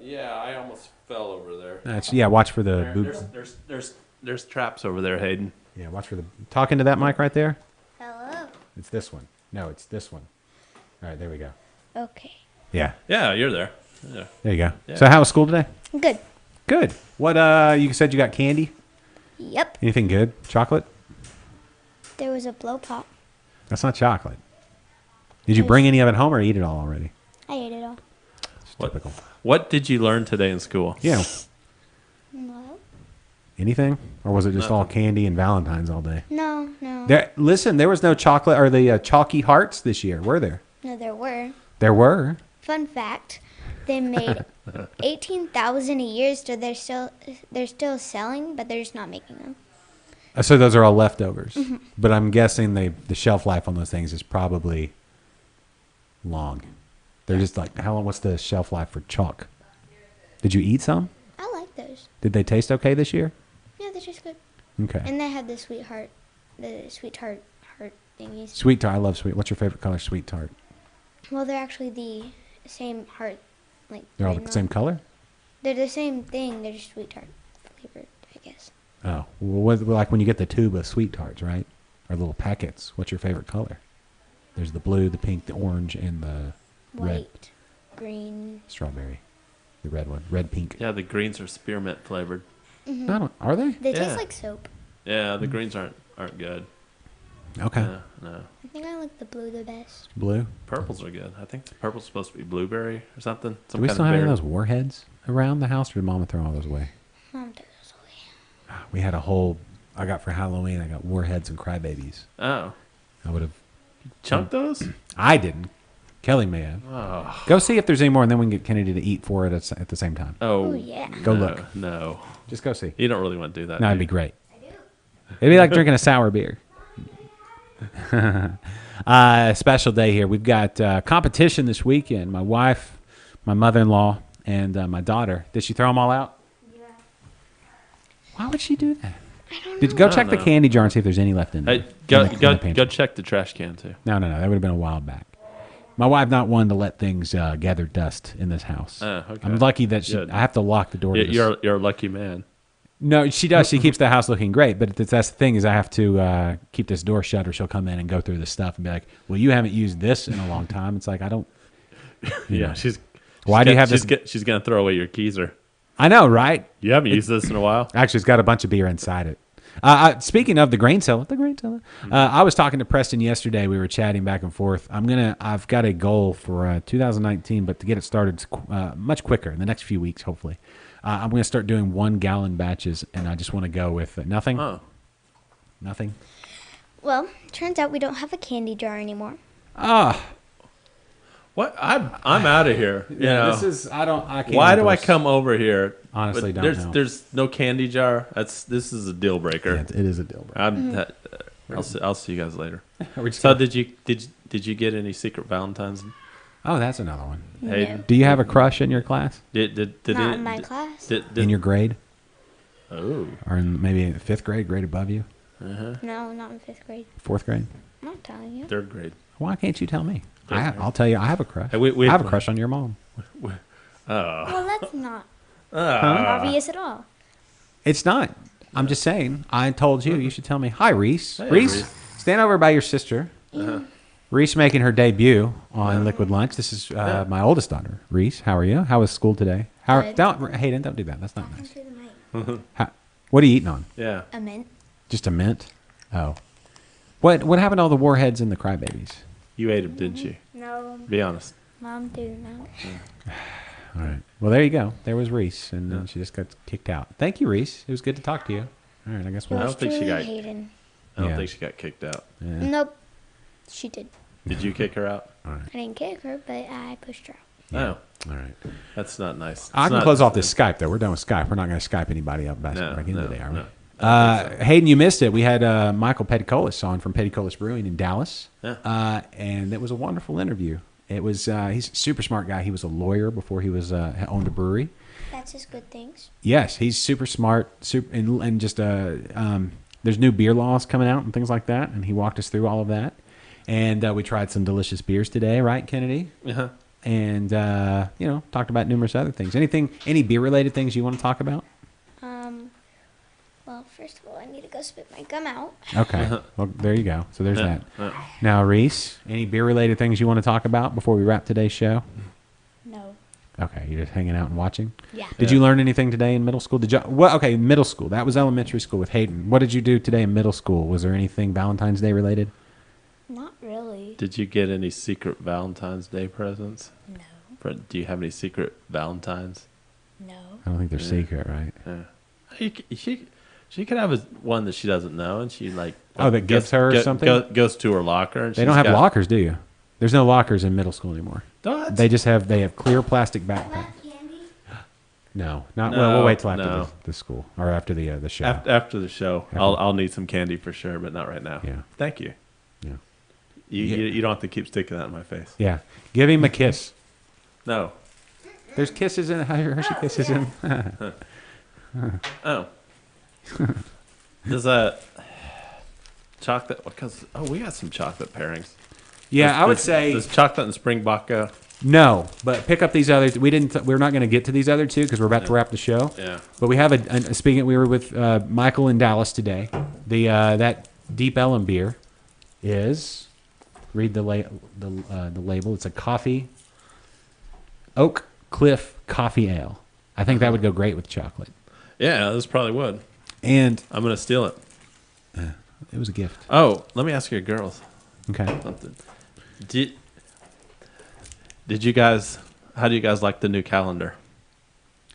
Yeah, I almost fell over there. Yeah, watch for the boob. There's traps over there, Hayden. Yeah, watch for the... Talking to that mic right there? Hello. It's this one. No, it's this one. All right, there we go. Okay. Yeah, Yeah, you're there. Yeah. there you go. Yeah. So how was school today? Good. Good. What, you said you got candy? Yep. Anything good? Chocolate? There was a blow pop. That's not chocolate. Did you bring any of it home or eat it all already? I ate it all. It's What? typical. What did you learn today in school? Yeah. No. Anything? Or was it just all candy and Valentine's all day? No. Listen, there was no chocolate or the chalky hearts this year, were there? No, there were. There were. Fun fact: they made 18,000 a year, so they're still selling, but they're just not making them. So those are all leftovers. But I'm guessing the shelf life on those things is probably long. They're just like, how long? What's the shelf life for chalk? Did you eat some? I like those. Did they taste okay this year? Yeah, they're just good. Okay. And they had the sweetheart heart thingies. Sweet tart. I love sweet. What's your favorite color? Sweet tart. Well, they're actually the same heart, like They're all written the same on- color? They're the same thing. They're just sweet tart flavored, I guess. Oh. Well, like when you get the tube of sweet tarts, right? Or little packets. What's your favorite color? There's the blue, the pink, the orange, and the red White, green. strawberry. The red one. Red, pink. Yeah, the greens are spearmint flavored. I don't. Are they? They Yeah. taste like soap. Yeah, the greens aren't good. Okay. No. I think I like the blue the best. Blue. Purples are good. I think the purple's supposed to be blueberry or something. Do we still have any of those warheads around the house, or did Mama throw all those away? Mom threw those away. We had a whole. I got for Halloween. I got warheads and crybabies. Oh. I would have. Chunk those? I didn't. Kelly may have. Oh. Go see if there's any more, and then we can get Kennedy to eat for it at the same time. Oh. Oh, yeah. Go no, look. No. Just go see. You don't really want to do that. No, do it'd be you? great. It'd be like drinking a sour beer. Special day here. We've got competition this weekend. My wife, my mother-in-law, and my daughter. Did she throw them all out? Yeah. Why would she do that? I don't know. Did go I check don't the know. candy jar and see if there's any left in there. Hey, go in the pantry. go check the trash can too. No. That would have been a while back. My wife not one to let things gather dust in this house. Oh, okay. I'm lucky that Good. I have to lock the door. To this. You're a lucky man. No, she does. She keeps the house looking great, but that's the thing is I have to keep this door shut, or she'll come in and go through the stuff and be like, "Well, you haven't used this in a long time." It's like I don't. Yeah, she's. Why do you have she's this? She's gonna throw away your keezer. I know, right? You haven't used this in a while. Actually, it's got a bunch of beer inside it. Speaking of the grain cellar, I was talking to Preston yesterday. We were chatting back and forth. I've got a goal for 2019, but to get it started much quicker in the next few weeks, hopefully. I'm going to start doing 1 gallon batches, and I just want to go with nothing. Oh. Nothing. Well, turns out we don't have a candy jar anymore. What? I'm out of here. You know? This is I can't. Why do I endorse- come over here? Honestly, But don't know. There's no candy jar. This is a deal breaker. Yeah, it is a deal breaker. I'll see you guys later. Are we just So gonna- did you get any secret Valentines? Oh, that's another one. Hayden? Do you have a crush in your class? Did Not it- in my did- class. Did, In your grade? oh Or in maybe 5th grade, grade above you? No, not in 5th grade. 4th grade? I'm not telling you. 3rd grade. Why can't you tell me? Third grade. I'll tell you. I have a crush. Hey, we- I have a crush on your mom. Well, that's not Ah. obvious at all. It's not. I'm just saying. I told you. You should tell me. Hi, Reese. Hey, Reese, Reese. stand over by your sister. Reese making her debut on Liquid Lunch. This is my oldest daughter. Reese, how are you? How was school today? Good. Hayden, don't do that. That's not nice. Through the mic. What are you eating on? Yeah. A mint. Just a mint? Oh. What happened to all the warheads and the crybabies? You ate them, didn't you? No, Be honest. Mom didn't know. All right. Well, there you go. There was Reese, and then she just got kicked out. Thank you, Reese. It was good to talk to you. All right, I guess I we'll. don't think she Truly got- Hayden. I don't Yeah. think she got kicked out. Yeah. Nope. She did. Did you kick her out? I didn't kick her, but I pushed her out. No. All right. That's not nice. I It's can not- close off this Skype though. We're done with Skype. We're not going to Skype anybody up back No, into no, the day, are we? no. I don't think so. Hayden, you missed it. We had Michael Petticolis on from Petticolis Brewing in Dallas, Yeah. and it was a wonderful interview. It was he's a super smart guy. He was a lawyer before he was owned a brewery. That's his good things. Yes, he's super smart, and just there's new beer laws coming out and things like that, and he walked us through all of that. And we tried some delicious beers today, right, Kennedy? Uh-huh. And talked about numerous other things. Any beer related things you want to talk about? Well, first of all, I need to go spit my gum out. Okay, well there you go. So there's Yeah. that. Now, Reese, any beer related things you want to talk about before we wrap today's show? No. Okay, you're just hanging out and watching. Yeah. Did you learn anything today in middle school? Did you? Well, okay, middle school. That was elementary school with Hayden. What did you do today in middle school? Was there anything Valentine's Day related? Not really. Did you get any secret Valentine's Day presents? No. Do you have any secret Valentines? No. I don't think they're secret, right? Yeah. She could have one that she doesn't know, and she like That gives her something? Goes to her locker. And They don't have lockers, do you? There's no lockers in middle school anymore. What? They have clear plastic backpacks. No, not well. We'll wait till after No. the school or after the show. After the show, I'll need some candy for sure, but not right now. Yeah. Thank you. Yeah. You don't have to keep sticking that in my face. Yeah, give him a kiss. No. There's kisses in Hershey kisses in. Oh. Does that chocolate? Because we got some chocolate pairings. Yeah, I would say does chocolate and Springbok go? no, but pick up these others. We're not going to get to these other two because we're about to wrap the show. Yeah. But we have speaking. We were with Michael in Dallas today. That Deep Ellum beer is. Read the label. It's a coffee. Oak Cliff Coffee Ale. I think that would go great with chocolate. Yeah, this probably would. And I'm gonna steal it. it was a gift. Oh, let me ask you, girls, Okay. something. Did you guys? How do you guys like the new calendar?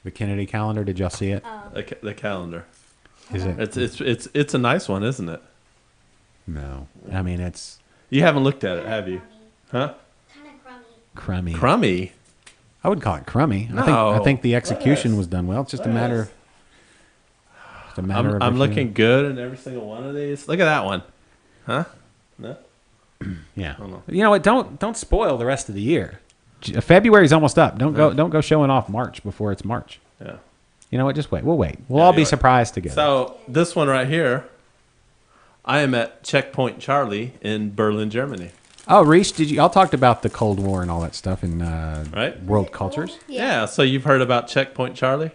The Kennedy calendar, did y'all see it? The calendar. Is it? It's a nice one, isn't it? No. I mean, it's You haven't looked at it, have you? Huh? Kind of crummy. crummy. Crummy. I wouldn't call it crummy. I No. think the execution was done well. It's just a matter. Just a matter of. I'm if looking good in every single one of these. Look at that one. Huh? No. Yeah. don't know. You know what? Don't spoil the rest of the year. February's almost up. Don't go showing off March before it's March. Yeah. You know what? Just wait. We'll wait. We'll all be Anyway. surprised together. So this one right here, I am at Checkpoint Charlie in Berlin, Germany. Oh, Reese, y'all talked about the Cold War and all that stuff in Right? world cultures? Yeah. So you've heard about Checkpoint Charlie?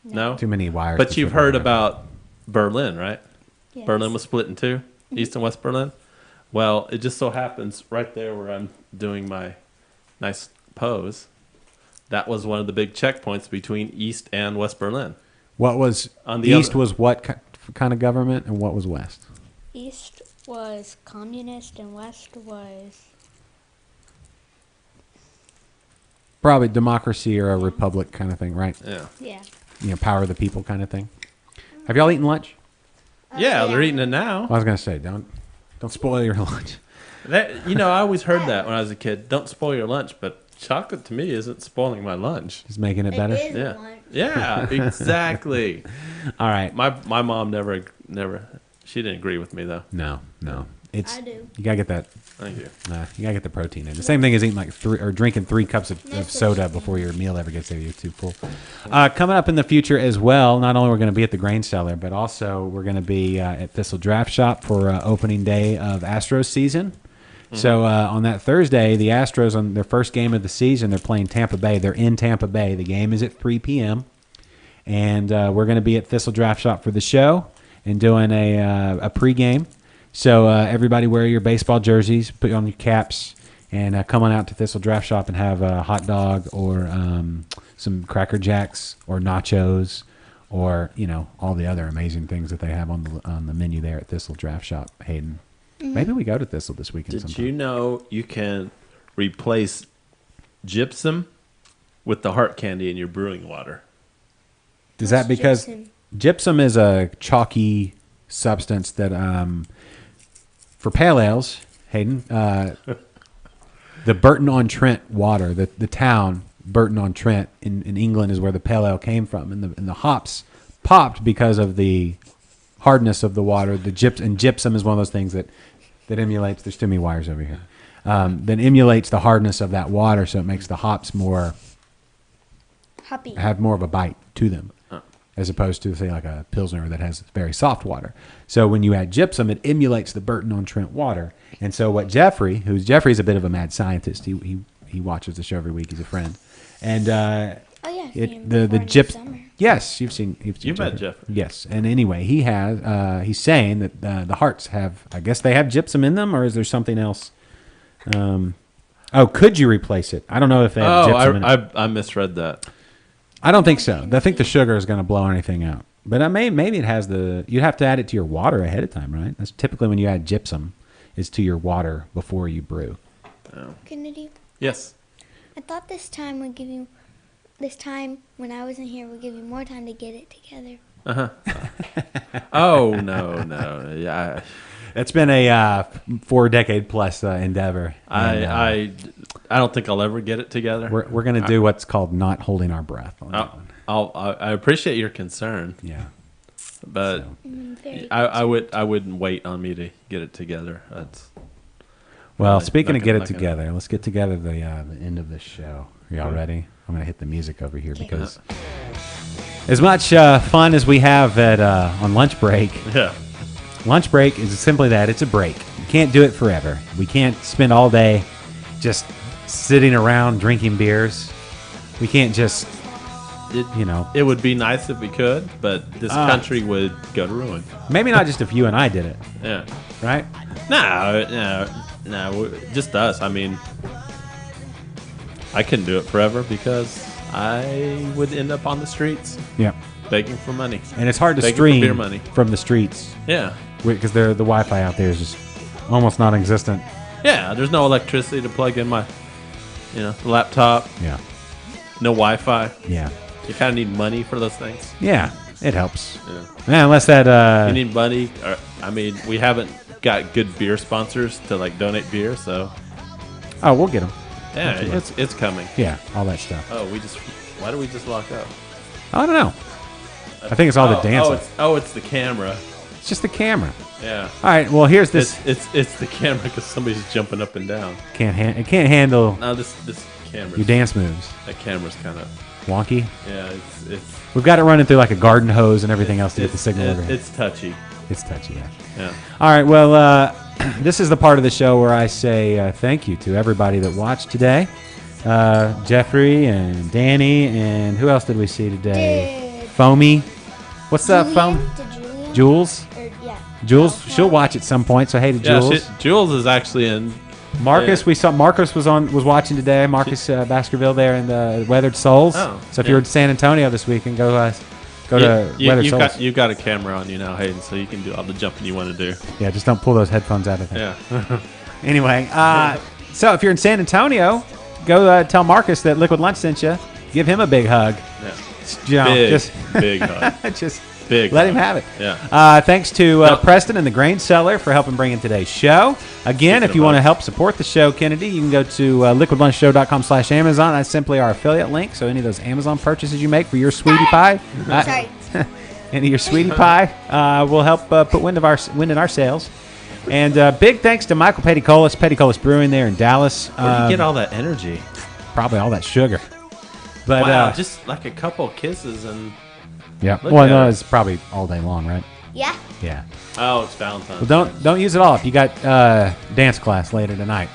No. Too many wires. But to you've figure heard out. about Berlin, right? Yes. Berlin was split in two, East and West Berlin. Well, it just so happens right there where I'm doing my nice pose, that was one of the big checkpoints between East and West Berlin. What was On the East other- was what kind of government, and what was West? East was communist and West was Probably democracy or a republic kind of thing, right? Yeah. Power of the people kind of thing. Have y'all eaten lunch? Yeah, they're eating it now. I was gonna say, don't spoil your lunch. I always heard that when I was a kid. Don't spoil your lunch, but chocolate to me isn't spoiling my lunch. Just making it better. Yeah. Yeah, exactly. All right. My mom never she didn't agree with me though. No. It's I do. you gotta get that. Thank you. You gotta get the protein in. The same thing as eating like drinking 3 cups of soda before your meal ever gets there. You're too full. Coming up in the future as well. Not only we're going to be at the Grain Cellar, but also we're going to be at Thistle Draft Shop for opening day of Astros season. So on that Thursday, the Astros on their first game of the season, they're playing Tampa Bay. They're in Tampa Bay. The game is at 3 p.m. And we're going to be at Thistle Draft Shop for the show and doing a pregame. So everybody wear your baseball jerseys, put on your caps, and come on out to Thistle Draft Shop and have a hot dog or some Cracker Jacks or nachos or all the other amazing things that they have on the menu there at Thistle Draft Shop. Hayden, maybe we go to Thistle this weekend. Did sometime. you know you can replace gypsum with the heart candy in your brewing water? Is that because gypsum is a chalky substance that for pale ales, Hayden, the Burton-on-Trent water, the town Burton-on-Trent in England is where the pale ale came from, and the hops popped because of the hardness of the water. And gypsum is one of those things that emulates. There's too many wires over here. That emulates the hardness of that water, so it makes the hops Happy. have more of a bite to them, as opposed to say like a Pilsner that has very soft water. So when you add gypsum, it emulates the Burton-on-Trent water. And so what Jeffrey's a bit of a mad scientist. He watches the show every week. He's a friend, and Oh yeah. the gypsum. Yes, you've seen met Jeffrey. Yes, and anyway, he's saying that the hearts have. I guess they have gypsum in them, or is there something else? Could you replace it? I don't know if they have gypsum in it. I misread that. I don't think so. I think the sugar is going to blow anything out. But maybe it has you'd have to add it to your water ahead of time, right? That's typically when you add gypsum, is to your water before you brew. Kennedy, Yes. I thought this time when I wasn't here would give you more time to get it together. Oh no. Yeah. It's been a 4-decade plus endeavor. I don't think I'll ever get it together. We're going to do what's called not holding our breath on that one. I appreciate your concern, Yeah. but Very I wouldn't wait on me to get it together. That's Well, Really? speaking Not of get gonna- it together, let's get together the end of this show. Are y'all ready? I'm going to hit the music over here because as much fun as we have at on lunch break, yeah. lunch break is simply that. It's a break. You can't do it forever. We can't spend all day just sitting around drinking beers. We can't just, It would be nice if we could, but this country would go to ruin. maybe not just if you and I did it, Yeah. right? No, just us. I mean, I couldn't do it forever because I would end up on the streets. Yeah. begging for money. And it's hard to Begging for stream beer money. from the streets Yeah. because the Wi-Fi out there is just almost non-existent. Yeah, there's no electricity to plug in my, laptop. Yeah. No Wi-Fi. Yeah. You kind of need money for those things. Yeah. It helps. Yeah. Yeah, unless that... You need money. We haven't got good beer sponsors to like donate beer, so oh, we'll get them. yeah, it's coming. Yeah, all that stuff. Oh, why do we just lock up? I don't know. I think it's all the dancing. It's the camera. It's just the camera. Yeah. All right, well, here's this. It's the camera because somebody's jumping up and down. It can't handle No, this camera. your dance moves. That camera's kind of Wonky. yeah. It's We've got it running through like a garden hose and everything else to get the signal over here. It's touchy. It's touchy, yeah. Yeah. All right, well, this is the part of the show where I say thank you to everybody that watched today. Jeffrey and Danny, and who else did we see today? Did Foamy. What's up, Foam? Did Julian? Jules? Yeah. Jules, she'll watch at some point, so hey to Yeah. Jules. Jules is actually in. Marcus, Yeah. we saw Marcus was watching today. Marcus Baskerville there in the Weathered Souls. Oh, so if yeah. you're in San Antonio this weekend, go to Weathered Souls. You've got a camera on you now, Hayden, so you can do all the jumping you want to do. Yeah, just don't pull those headphones out of there. Yeah. Anyway, so if you're in San Antonio, go tell Marcus that Liquid Lunch sent you. Give him a big hug. Yeah. You know, Big hug. just Big. let hug. him have it. Yeah. Thanks to Preston and the Grain Cellar for helping bring in today's show. Again, if you want to help support the show, Kennedy, you can go to liquidlunchshow.com/Amazon. That's simply our affiliate link. So any of those Amazon purchases you make for your sweetie pie, Sorry. any of your sweetie pie, will help put wind in our sails. And big thanks to Michael Petticolas Brewing there in Dallas. Where do you get all that energy? Probably all that sugar. But Wow, just like a couple kisses and. yeah, Look well, at no, her. it's probably all day long, right? Yeah. Yeah. Oh, it's Valentine's. Well, don't use it all. If you got dance class later tonight.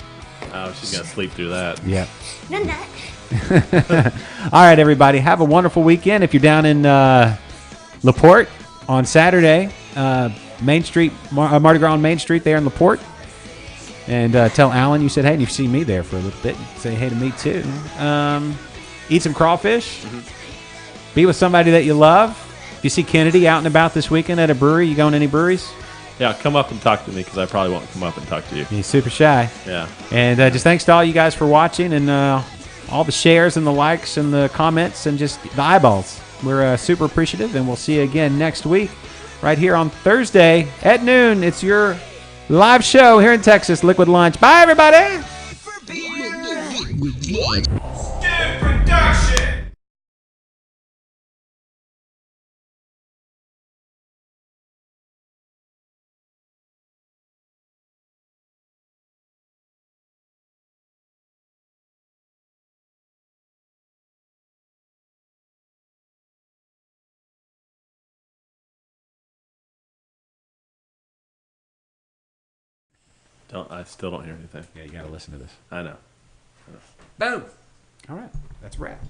Oh, she's gonna sleep through that. Yeah. None that. All right, everybody. Have a wonderful weekend. If you're down in LaPorte on Saturday, Main Street, Mardi Gras on Main Street there in LaPorte. And tell Alan you said hey, and you've seen me there for a little bit. Say hey to me, too. Eat some crawfish. Mm-hmm. Be with somebody that you love. If you see Kennedy out and about this weekend at a brewery, you going to any breweries? Yeah, come up and talk to me because I probably won't come up and talk to you. He's super shy. Yeah. And just thanks to all you guys for watching and all the shares and the likes and the comments and just the eyeballs. We're super appreciative, and we'll see you again next week right here on Thursday at noon. It's your live show here in Texas, Liquid Lunch. Bye, everybody. I still don't hear anything. Yeah, you got to listen to this. I know. Boom. All right. That's a wrap.